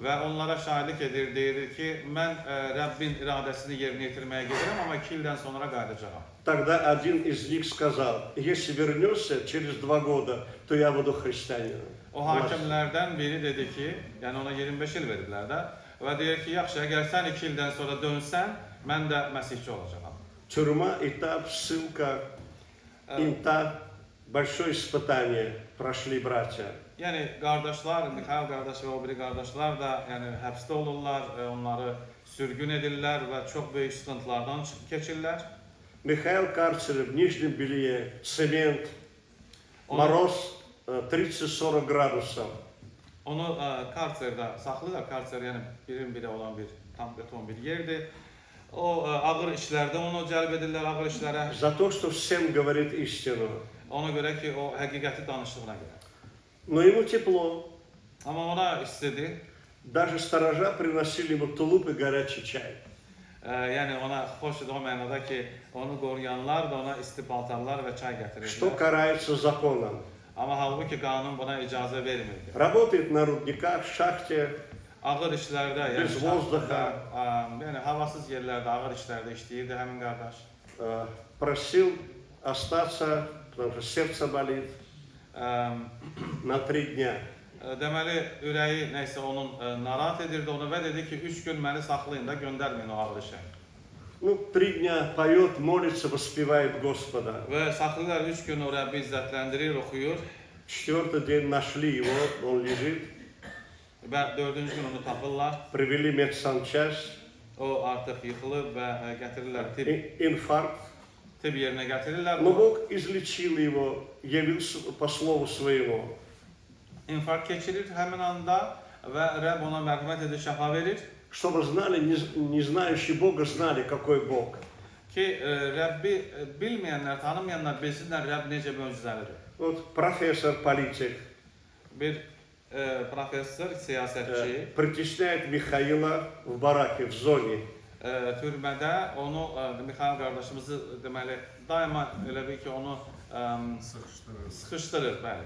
Və onlara şahidlik edir, deyir ki, mən Rəbbin iradəsini yerinə yetirməyə gedirəm, amma 2 ildən sonra qayıdacağam. Тогда один из них сказал, если вернешься через 2 года, то я буду христианином. O hakimlərdən biri dedi ki, yəni ona 25 il veriblər də və deyir ki, yaxşı, əgər sən 2 ildən sonra dönsən, mən də məsihçi olacağam. Тюрьма, этап, ссылка, инта, большое испытание прошли братья. Yəni qardaşlar, Mixail qardaş və o biri qardaşlar da yəni həbsdə olurlar, onları sürgün edirlər və çox böyük sıxıntılardan keçirlər. Михаил карцере в Нижнем Белье, цемент, мороз 30-40 градусов. Onu karserdə saxlayırlar. Karser yəni birin biri olan bir tam beton bir yerdir. O ağır işlərdə onu cəlb edirlər, ağır işlərə. За то, что всем говорит истину. Ona görə ki, o həqiqəti danışdığına görə. Но ему тепло. Amma ona istidir. Даже сторожа приносили ему тулуп и горячий чай. Yəni ona xoş idi o mənada ki, onu qoruyanlar da ona isti paltarlar və çay Что gətirirdilər. карается законом. Amma halbuki qanun buna icazə vermirdi. Работает на рудниках, шахте, Ağır işlərdə, yəni Без воздуха. yəni havasız yerlərdə, ağır işlərdə işləyirdi həmin qardaş. Просил остаться, потому что сердце болит, на 3 дня. Deməli, ürəyi nəysə onun narahat edirdi onu və dedi ki, 3 gün məni saxlayın da, göndərməyin o ağır işə. Ну, 3 дня поет, молится, воспевает Господа. Və saxlayırlar 3 gün o Rəbbi izzətləndirir, oxuyur 4-й день нашли его, он лежит. və 4-cü gün onu tapırlar. Привели медсанчасть, O artıq yıxılıb və gətirirlər инфаркт. tibb yerinə gətirirlər. Но Бог излечил его, явил по слову своему. İnfarkt keçirir həmin anda və Rəbb ona mərhəmət edir, şəfa verir. Чтобы знали, не знающие Бога, знали, какой Бог. Ki Rəbbi bilməyənlər, tanımayanlar bilsinlər Rəbb necə möcüzəlidir. Вот профессор, политик, Bir professor, siyasətçi притесняет Михаила в бараке, в зоне. Türmədə onu, Mixail qardaşımızı deməli, daima elə bil ki, onu sıxışdırır, bəli.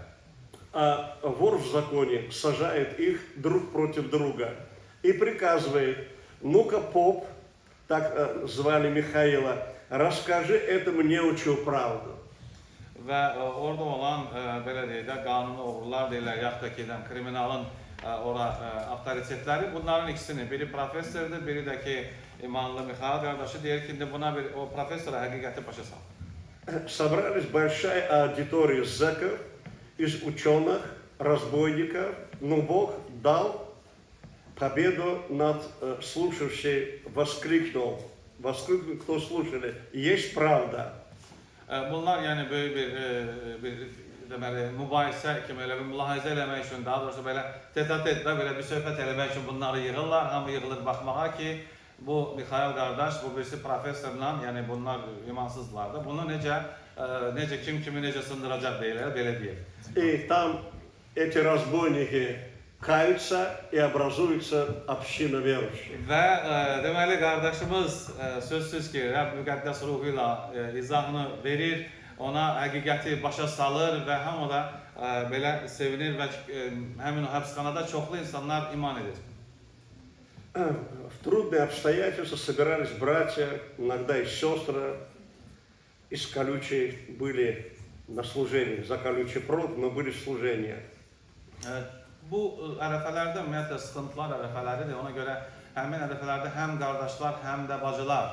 А вор в законе сажает их друг против друга. и приказывает: ну-ка, поп, так звали Михаила, расскажи этому неучу правду. Və orada olan belə deyək də qanuni oğrular deyirlər, yaxud da ki, kriminalın ora avtoritetləri bunların ikisini, biri professordur, biri də ki, imanlı Mixail qardaşı deyir ki, indi buna o professora həqiqəti başa sal. Собрались большая аудитория зэков, из ученых, разбойников, но Бог дал победу над слушавшей, воскликнул, кто слушали, есть правда. Bunlar yəni böyük bir deməli mübahisə kimi elə bir mülahizə eləmək üçün, daha doğrusu belə tete-a-tete belə bir söhbət eləmək üçün bunları yığırlar, hamı yığılır baxmağa ki, bu Mixail qardaş, bu birisi professorla, yəni bunlar imansızlardı. Bunu necə kim kimi necə sındıracaq deyirlər, belə deyək. И там эти разбойники каются и образуется община верующих. Və deməli qardaşımız sözsüz ki, Rəbb müqəddəs ruhu ilə izahını verir, ona həqiqəti başa salır və hamı da belə sevinir və həmin o həbsxanada çoxlu insanlar iman edir. В трудные обстоятельства собирались братья, иногда и сестры, из колючей были на служении, за колючий провод, но были в служении. Bu ərəfələrdə ümumiyyətlə sıxıntılar ərəfələridir. Ona görə həmin ərəfələrdə həm qardaşlar, həm də bacılar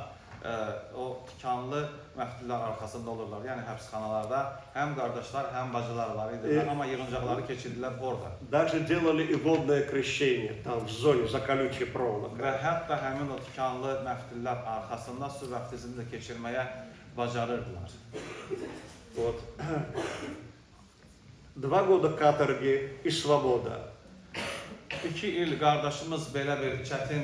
o tikanlı məftillər arxasında olurlar. Yəni həbsxanalarda həm qardaşlar, həm bacılar var idi. Amma yığıncaqları keçirdilər orada. Даже делали и водное крещение там в зоне за колючей проволокой. Və hətta həmin o tikanlı məftillər arxasında su vəftizini də keçirməyə bacarırdılar. Вот. 2 года каторги и свобода. 2 il qardaşımız belə bir çətin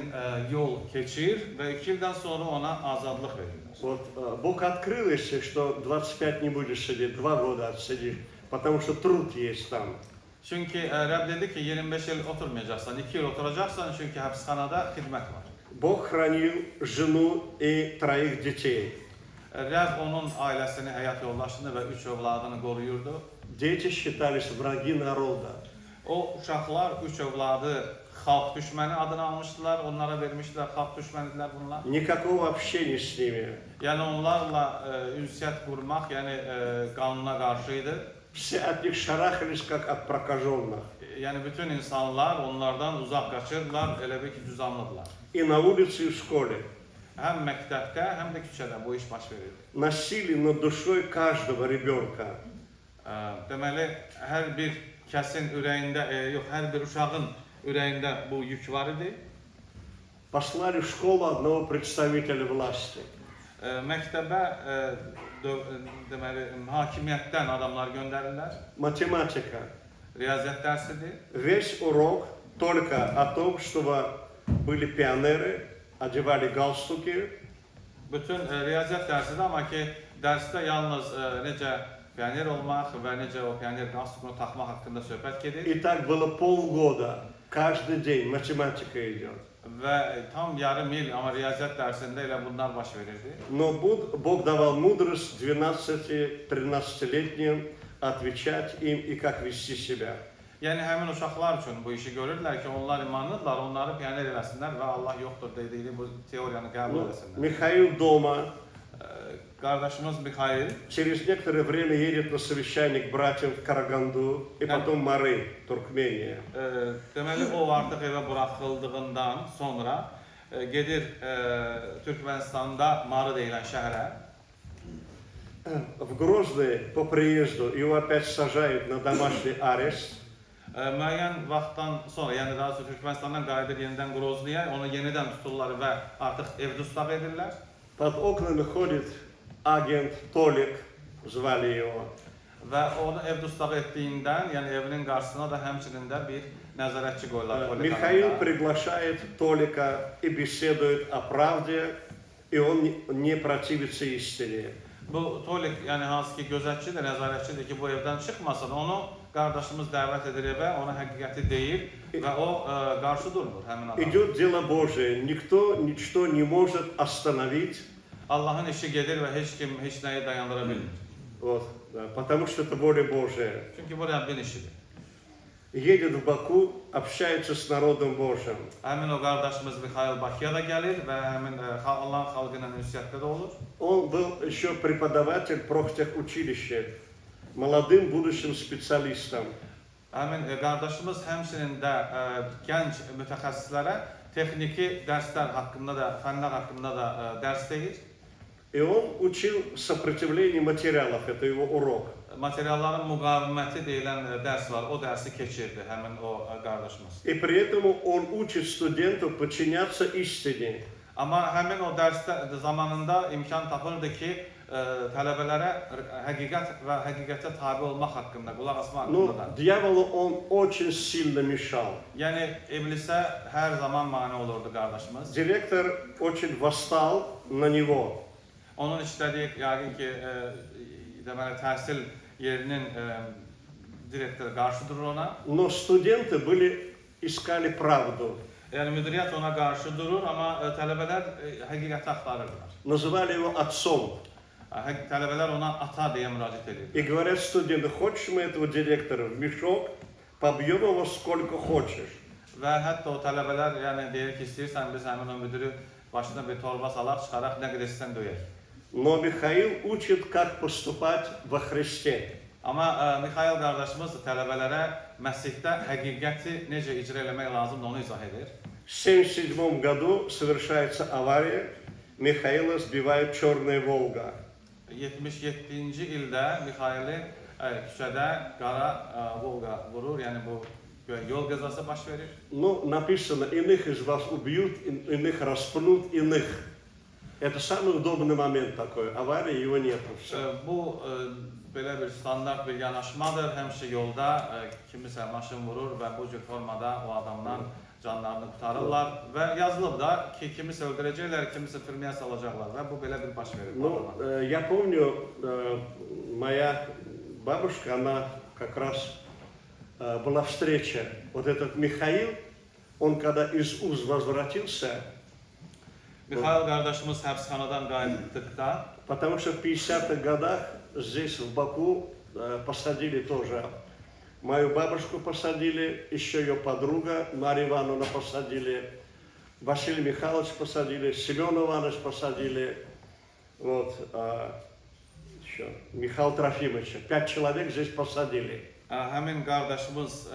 yol keçir və 2 ildən sonra ona azadlıq verirlər. Вот Бог открыл, если что 25 не будешь сидеть, 2 года отсидишь, потому что труд есть там. Çünki Rəbb dedi ki, 25 il oturmayacaqsan, 2 il oturacaqsan, çünki həbsxanada xidmət var. Бог хранил жену и 3 детей. Rəbb onun ailəsini, həyat yoldaşını və 3 övladını qoruyurdu. Дети считались враги народа. O uşaqlar 3 övladı xalq düşməni adını almışdılar, onlara vermişdilər, xalq düşmənidirlər bunlar. Никакого общения с ними. Yəni onlarla ünsiyyət qurmaq, yəni qanuna qarşı idi. Все от них шарахались, как от прокаженных. Yəni bütün insanlar onlardan uzaq qaçırdılar, elə bir ki, düzanlıdılar. И на улице, и в школе. Həm məktəbdə, həm də küçədə bu iş baş verirdi. Насилие над душой каждого ребенка. Deməli, hər bir kəsin ürəyində, yox, hər bir uşağın ürəyində bu yük var idi. Послали в школу одного представителя власти. Məktəbə deməli, hakimiyyətdən adamlar göndərirlər. Математика. Riyaziyyat dərsidir. Весь урок только о том, чтобы были пионеры, одевали галстуки. Bütün riyaziyyat dərsidir, amma ki, dərsdə yalnız necə pioner olmaq və necə o pioner qalstukunu taxmaq haqqında söhbət gedir. И так было полгода. Каждый день математика идет. Və tam yarım il, amma riyaziyyat dərsində elə bunlar baş verirdi. Но Бог давал мудрость 12-13-летним отвечать им и как вести себя. Yəni həmin uşaqlar üçün bu işi görürlər ki, onlar imanlıdırlar, onları pioner eləsinlər və Allah yoxdur dediyi bu teoriyanı qəbul eləsinlər. Михаил дома. Qardaşımız Mixail Через некоторое время едет на совещание к братьям в Караганду и потом Мары, Туркмения. Deməli o artıq evə buraxıldığından sonra gedir Türkmenistanda Marı deyilən şəhərə. В Грозный по приезду его опять сажают на домашний арест. Müəyyən vaxtdan sonra, yəni daha sonra Türkmenistandan qayıdır yenidən Groznyaya, onu yenidən tuturlar və artıq ev dustaq edirlər. Под окнами ходит агент Толик, звали его. Və onu ev dustaq etdiyindən, yəni evinin qarşısına da həmçinin də bir nəzarətçi qoyurlar. Михаил приглашает Толика и беседует о правде, и он не противится истине. Bu Tolik, yəni hansı ki gözətçidir, nəzarətçidir ki, bu evdən çıxmasın, onu qardaşımız dəvət edir evə, ona həqiqəti deyir və o qarşı durmur həmin adama. Идет дело Божие, никто ничто не может остановить. Allahın işi gedir və heç kim heç nəyi dayandıra bilmir. Вот, да, потому что это воля Божия. Çünki bu Rəbbin işidir. едет в Баку, общается с народом Божьим. Həmin o qardaşımız Mixail Bakıya da gəlir və həmin Allahın xalqı ilə ünsiyyətdə də olur. Он был еще преподаватель профтехучилища, молодым будущим специалистом. Həmin qardaşımız həmçinin də gənc mütəxəssislərə texniki dərslər haqqında da, fənlər haqqında da dərs deyir. И он учил сопротивление материалов, это его урок. Materialların müqaviməti deyilən dərs var, o dərsi keçirdi həmin o qardaşımız. И при этом он учит студентов подчиняться истине. Amma həmin o dərsdə zamanında imkan tapırdı ki, tələbələrə həqiqət və həqiqətə tabe olmaq haqqında, qulaq asma haqqında da. Но дьяволу он очень сильно mешал. Yəni iblisə hər zaman mane olurdu qardaşımız. Директор очень восстал на него. Onun istədiyi yəqin ki, deməli təhsil yerinin direktoru qarşı durur ona. Но stуденты искали правду. Yəni müdiriyyət ona qarşı durur, amma tələbələr həqiqəti axtarırlar. Называли его отцом. Tələbələr ona ata deyə müraciət edir. И говорят студенты, хочешь мы этого директора в мешок, побьем его сколько хочешь. Və hətta o tələbələr yəni deyir ki, istəyirsən biz həmin o müdürü başına bir torba salaq, çıxaraq nə qədər istəyirsən döyək. Но Михаил учит, как поступать во Христе. Amma Mixail qardaşımız tələbələrə Məsihdə həqiqəti necə icra eləmək lazımdır onu izah edir. В 1977 году совершается авария, Михаила сбивает черная Волга. 77-ci ildə Mixaili küçədə qara Volga vurur, yəni bu yol qəzası baş verir. Ну, написано, иных из вас убьют, иных распнут, иных. Это самый удобный момент такой, аварии его нету. Bu belə bir standart bir yanaşmadır. Həmişə yolda kimisə maşın vurur və bu cür formada o adamdan canlarını qurtarırlar və yazılıb da ki, kimisə öldürəcəklər, kimisə türməyə salacaqlar və bu belə bir baş verir. Ну, я помню, моя бабушка, она как раз была встреча. Вот этот Михаил, он когда из УЗ возвратился, Mixail qardaşımız həbsxanadan qayıtdıqda, потому что в 50-х годах здесь, в Баку, посадили тоже. Мою бабушку посадили, еще ее подруга Марья Ивановна посадили, Василий Михайлович посадили, Семен Иванович посадили, вот, еще Михаил Трофимович. 5 человек здесь посадили. həmin qardaşımız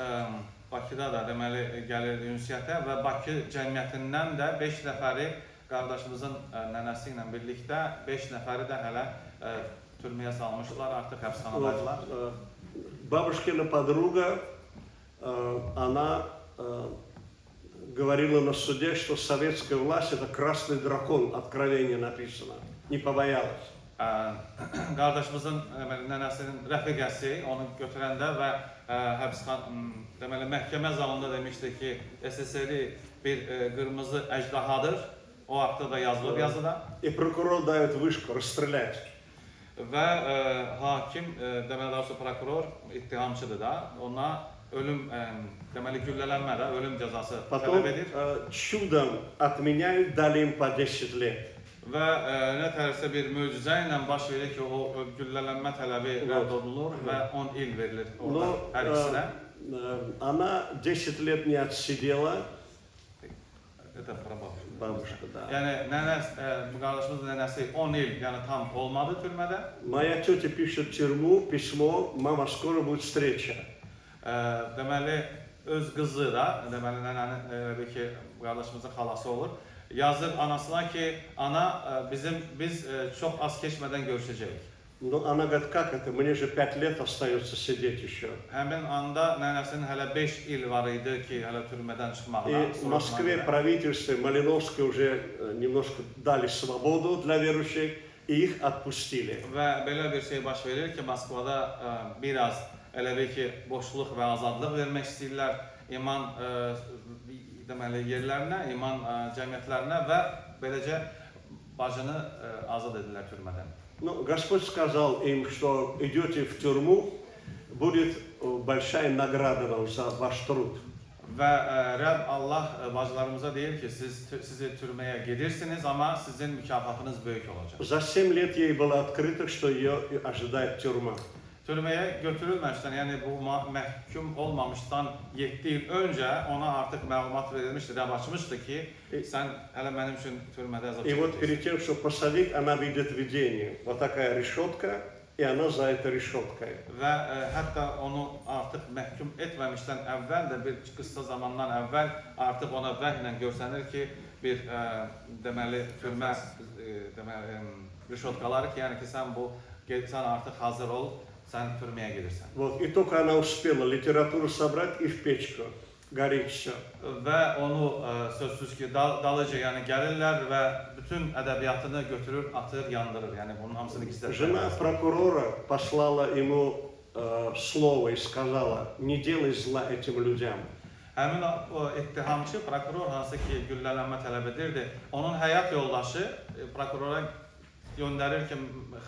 Bakıda da deməli gəlirdi ünsiyyətə və Bakı cəmiyyətindən də 5 nəfəri qardaşımızın nənəsi ilə birlikdə 5 nəfəri də hələ türməyə salmışlar, artıq həbsxanadaydılar. Бабушкина подруга, она говорила на суде, что советская власть это красный дракон, откровение написано, не побоялась. Qardaşımızın nənəsinin rəfiqəsi onu götürəndə və deməli məhkəmə zalında demişdi ki, SSR bir qırmızı əjdahadır. O haqda da yazılıb yazıda. И прокурор дает вышку расстрелять. Və hakim, deməli daha sonra prokuror ittihamçıdır da, ona ölüm, deməli güllələnmə də, ölüm cəzası Потом tələb edir. чудом отменяют, дали им по 10 лет. Və nə tərsə bir möcüzə ilə baş verir ki, o güllələnmə tələbi rədd olunur və 10 il verilir orada hər ikisinə. Она 10 лет не отсидела. Это Бабушка, да. Yəni qardaşımızın nənəsi 10 il, yəni tam olmadı türmədə. Моя тетя пишет в тюрьму письмо, мама, скоро будет встреча. Deməli öz qızı da, deməli nənənin bir ki qardaşımızın xalası olur. Yazır anasına ki, ana biz çox az keçmədən görüşəcəyik. Но она говорит, как это? Мне же 5 лет остается сидеть еще. Həmin anda nənəsinin hələ 5 il var idi ki, hələ türmədən çıxmağına. И в Москве правительство Малиновское уже немножко дали свободу для верующих, и их отпустили. Və belə bir şey baş verir ki, Moskvada biraz elə bir ki, boşluq və azadlıq vermək istəyirlər iman deməli yerlərinə, iman cəmiyyətlərinə və beləcə bacını azad edirlər türmədən. Но Господь сказал им, что идете в тюрьму, будет большая награда вам за ваш труд. Və Rəbb Allah bacılarımıza deyir ki, sizi türməyə gedirsiniz, amma sizin mükafatınız böyük olacaq. За 7 лет ей было открыто, что ее ожидает тюрьма. türməyə götürülməmişdən, yəni bu məhkum olmamışdan 7 il öncə ona artıq məlumat verilmişdi, rəb açmışdı ki, sən hələ mənim üçün türmədə əzab И вот çəkəcəksən. перед тем, чтобы посадить, она видит видение. Вот такая решетка, и она за этой решеткой. Və hətta onu artıq məhkum etməmişdən əvvəl də bir qısa zamandan əvvəl artıq ona vəhlə görsənir ki, bir deməli türmə deməli rişotkaları ki, yəni ki sən artıq hazır ol, sən türməyə gedirsən. Вот, и только она uspела литературу собрать и в печку. Горит все. Və onu sözsüz ki dalıca yəni gəlirlər və bütün ədəbiyyatını götürür, atır, yandırır. Yəni bunun hamısını gizlətmək. Жена прокурора послала ему слово и сказала: не делай зла этим людям. Həmin o ittihamçı prokuror hansı ki güllələnmə tələb edirdi, onun həyat yoldaşı prokurora göndərir ki,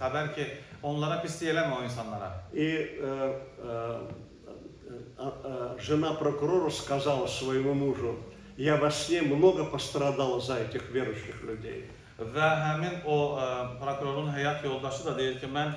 xəbər ki, onlara pislik eləmə o insanlara. И жена прокурора сказала своему мужу: я во сне много пострадала за этих верующих людей. Və həmin o prokurorun həyat yoldaşı da deyir ki, mən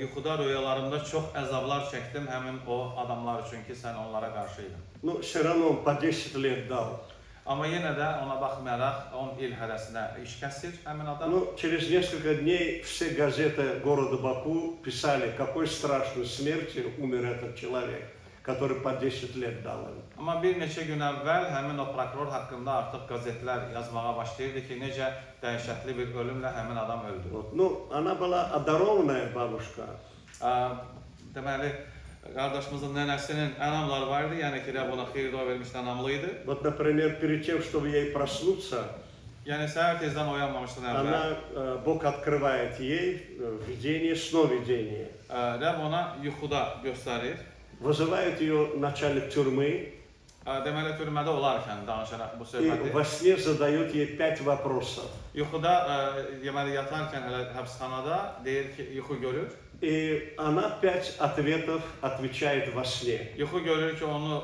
yuxuda, rüyalarımda çox əzablar çəkdim həmin o adamlar üçün ki, sən onlara qarşı idin. Но все равно он по 10 лет дал. Amma yenə də ona baxmayaraq 10 il hədəsinə iş kəsir həmin adam. Но через несколько дней все газеты города Баку писали, какой страшной смертью умер этот человек, который по 10 lет dal. Amma bir neçə gün əvvəl həmin o prokuror haqqında artıq qəzetlər yazmağa başlayırdı ki, necə dəhşətli bir ölümlə həmin adam öldü. Вот. Ну, она была одарованная бабушка. Deməli, qardaşımızın nənəsinin ənamları var idi, yəni ki, Rəbb ona xeyir dua vermiş ənamlı idi. Вот, например, перед тем, чтобы ей проснуться, Yəni səhər tezdən oyanmamışdan əvvəl она, Бог открывает ей видение, сновидение. Rəbb ona yuxuda göstərir. Вызывает ее начальник тюрьмы Deməli, türmədə olarkən danışaraq bu и söhbəti. во сне задает ей 5 вопросов. Yuxuda, deməli, yatarkən hələ həbsxanada deyir ki, yuxu görür. И она 5 ответов отвечает во сне. Yuxu görür ki, onu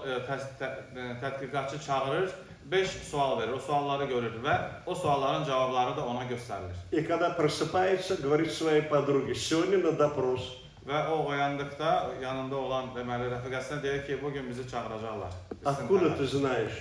tədqiqatçı çağırır, 5 sual verir, o sualları görür və o sualların cavabları da ona göstərilir. И когда просыпается, говорит своей подруге: сегодня на допрос. Və o oyandıqda yanında olan deməli rəfiqəsinə deyir ki, bugün bizi çağıracaqlar. Откуда ты знаешь?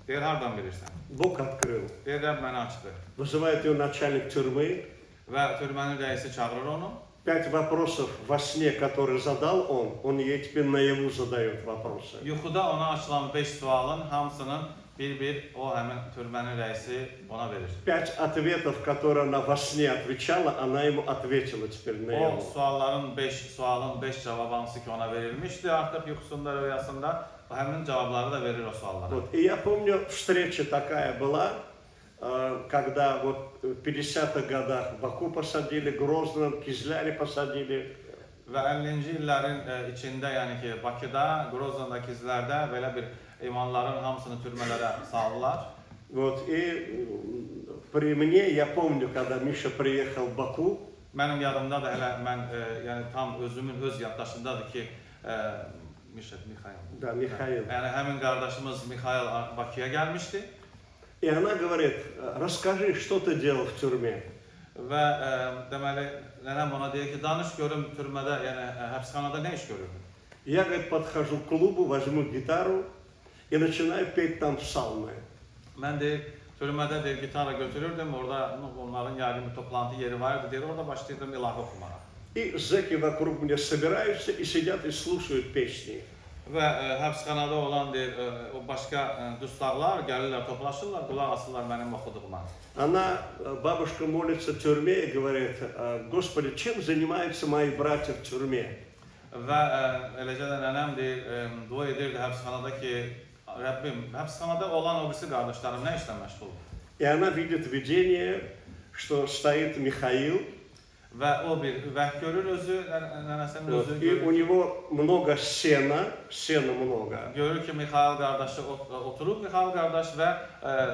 Deyir, hardan bilirsən? Бог открыл. Deyir, Rəbb məni açdı. Вызывает ее начальник тюрьмы. Və türmənin rəisi çağırır onu. 5 вопросов во сне, которые задал он ей теперь наяву задает вопросы. Yuxuda ona açılan 5 sualın hamısının bir o həmin türmənin rəisi ona verir. 5 ответов, которые она во сне отвечала, она ему ответила теперь O наяву. sualların 5 cavab hansı ki ona verilmişdi artıq yuxusunda, rüyasında həmin cavabları da verir o suallara. Вот. И я помню, встреча такая была, когда вот в 50-х годах Баку посадили, Грозном, Кизляре посадили. Və 50-ci illərin içində, yəni ki, Bakıda, Qroznada, Kizlərdə belə bir imanların hamısını türmələrə saldılar. Вот. И при мне, я помню, когда Миша приехал в Баку, Mənim yadımdadır, hələ mən yəni tam özümün öz yaddaşındadır ki, Mixail. да, Михаил, Yəni həmin qardaşımız Mixail Bakıya gəlmişdi и она говорит: расскажи, что ты делал в тюрьме. və deməli nənəm ona deyir ki, danış görüm türmədə, yəni həbsxanada nə iş görürdün? Я, говорит, подхожу к клубу, возьму гитару и начинаю петь там псалмы. Mən deyir, türmədə deyir, gitara götürürdüm, orada onların yayın bir toplantı yeri vardı, deyir, orada başlayırdım ilahı oxumağa. И зэки вокруг меня собираются и сидят и слушают песни. Və həbsxanada olan deyir, o başqa dustaqlar gəlirlər, toplaşırlar, qulaq asırlar mənim oxuduğuma. Она, бабушка, молится в тюрьме и говорит: Господи, чем занимаются мои братья в тюрьме? Və eləcə də nənəm deyir, dua edirdi həbsxanada ki, Rəbbim, həbsxanada olan o birisi qardaşlarım nə işlə məşğuldur? И она видит видение, что stoит Михаил, Və o bir vəh görür özü, nənəsinin вот, özü и у görür. него много сена много. Görür ki, Mixail qardaşı oturub, Mixail qardaş və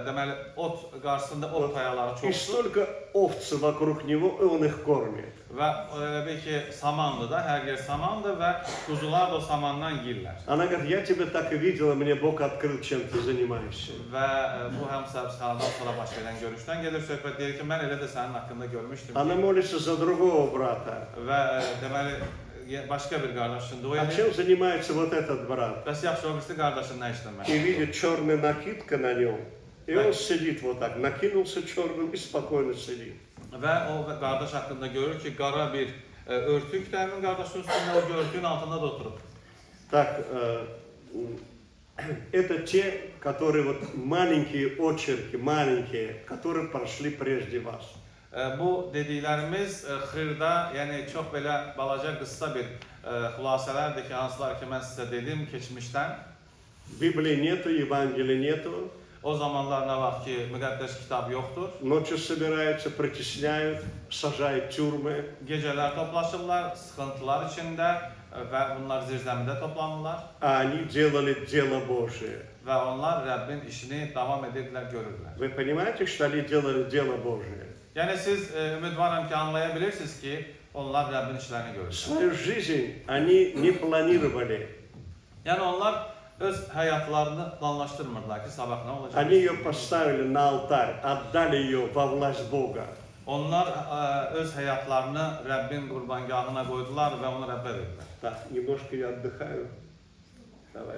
deməli, ot qarşısında ot qayaları И çoxdur. столько овцы вокруг него, и он их кормит. Və elə bil ki, samandır da, hər yer samandır və quzular da o samandan yeyirlər. Она говорит: я тебя так и видела, мне Бог открыл, чем ты занимаешься. Və bu həmsə həbsxanadan sonra baş verən görüşdən gedir söhbət, deyir ki, mən elə də sənin haqqında görmüşdüm Она ki, молится за другого брата. və deməli, başqa bir qardaşın dua А edir. чем занимается вот этот брат? Bəs yaxşı o birisi qardaşın nə işləmək? И видит черная накидка на нем. И он сидит вот так, накинулся черным и спокойно сидит. Və o qardaş haqqında görür ki, qara bir örtük də həmin qardaşın üstündə, o örtüyün altında da oturub. Так, это те, которые вот маленькие очерки, маленькие, которые прошли прежде вас. Bu dediklərimiz xırda, yəni çox belə balaca qısa bir xülasələrdir ki, hansılar ki mən sizə dedim keçmişdən. Библии нету, Евангелия нету. O zamanlar nə vaxt ki müqəddəs kitab yoxdur. Ночью собираются, притесняют, сажают в тюрьмы. Gecələr toplaşırlar, sıxıntılar içində və bunlar zirzəmidə toplanırlar. А они делали дело Божие. Və onlar Rəbbin işini davam edirlər, görürlər. Вы понимаете, что они делали дело Божие? Yəni siz ümidvaram ki, anlaya bilirsiniz ki, onlar Rəbbin işlərini görürlər. Свою жизнь они не планировали. Yəni onlar öz həyatlarını planlaşdırmırlar ki, sabah nə olacaq? Они ее поставили на алтарь, отдали ее во власть Бога. Onlar öz həyatlarını Rəbbin qurbangahına qoydular və onu Rəbbə verdilər. Так, немножко я отдыхаю. Давай,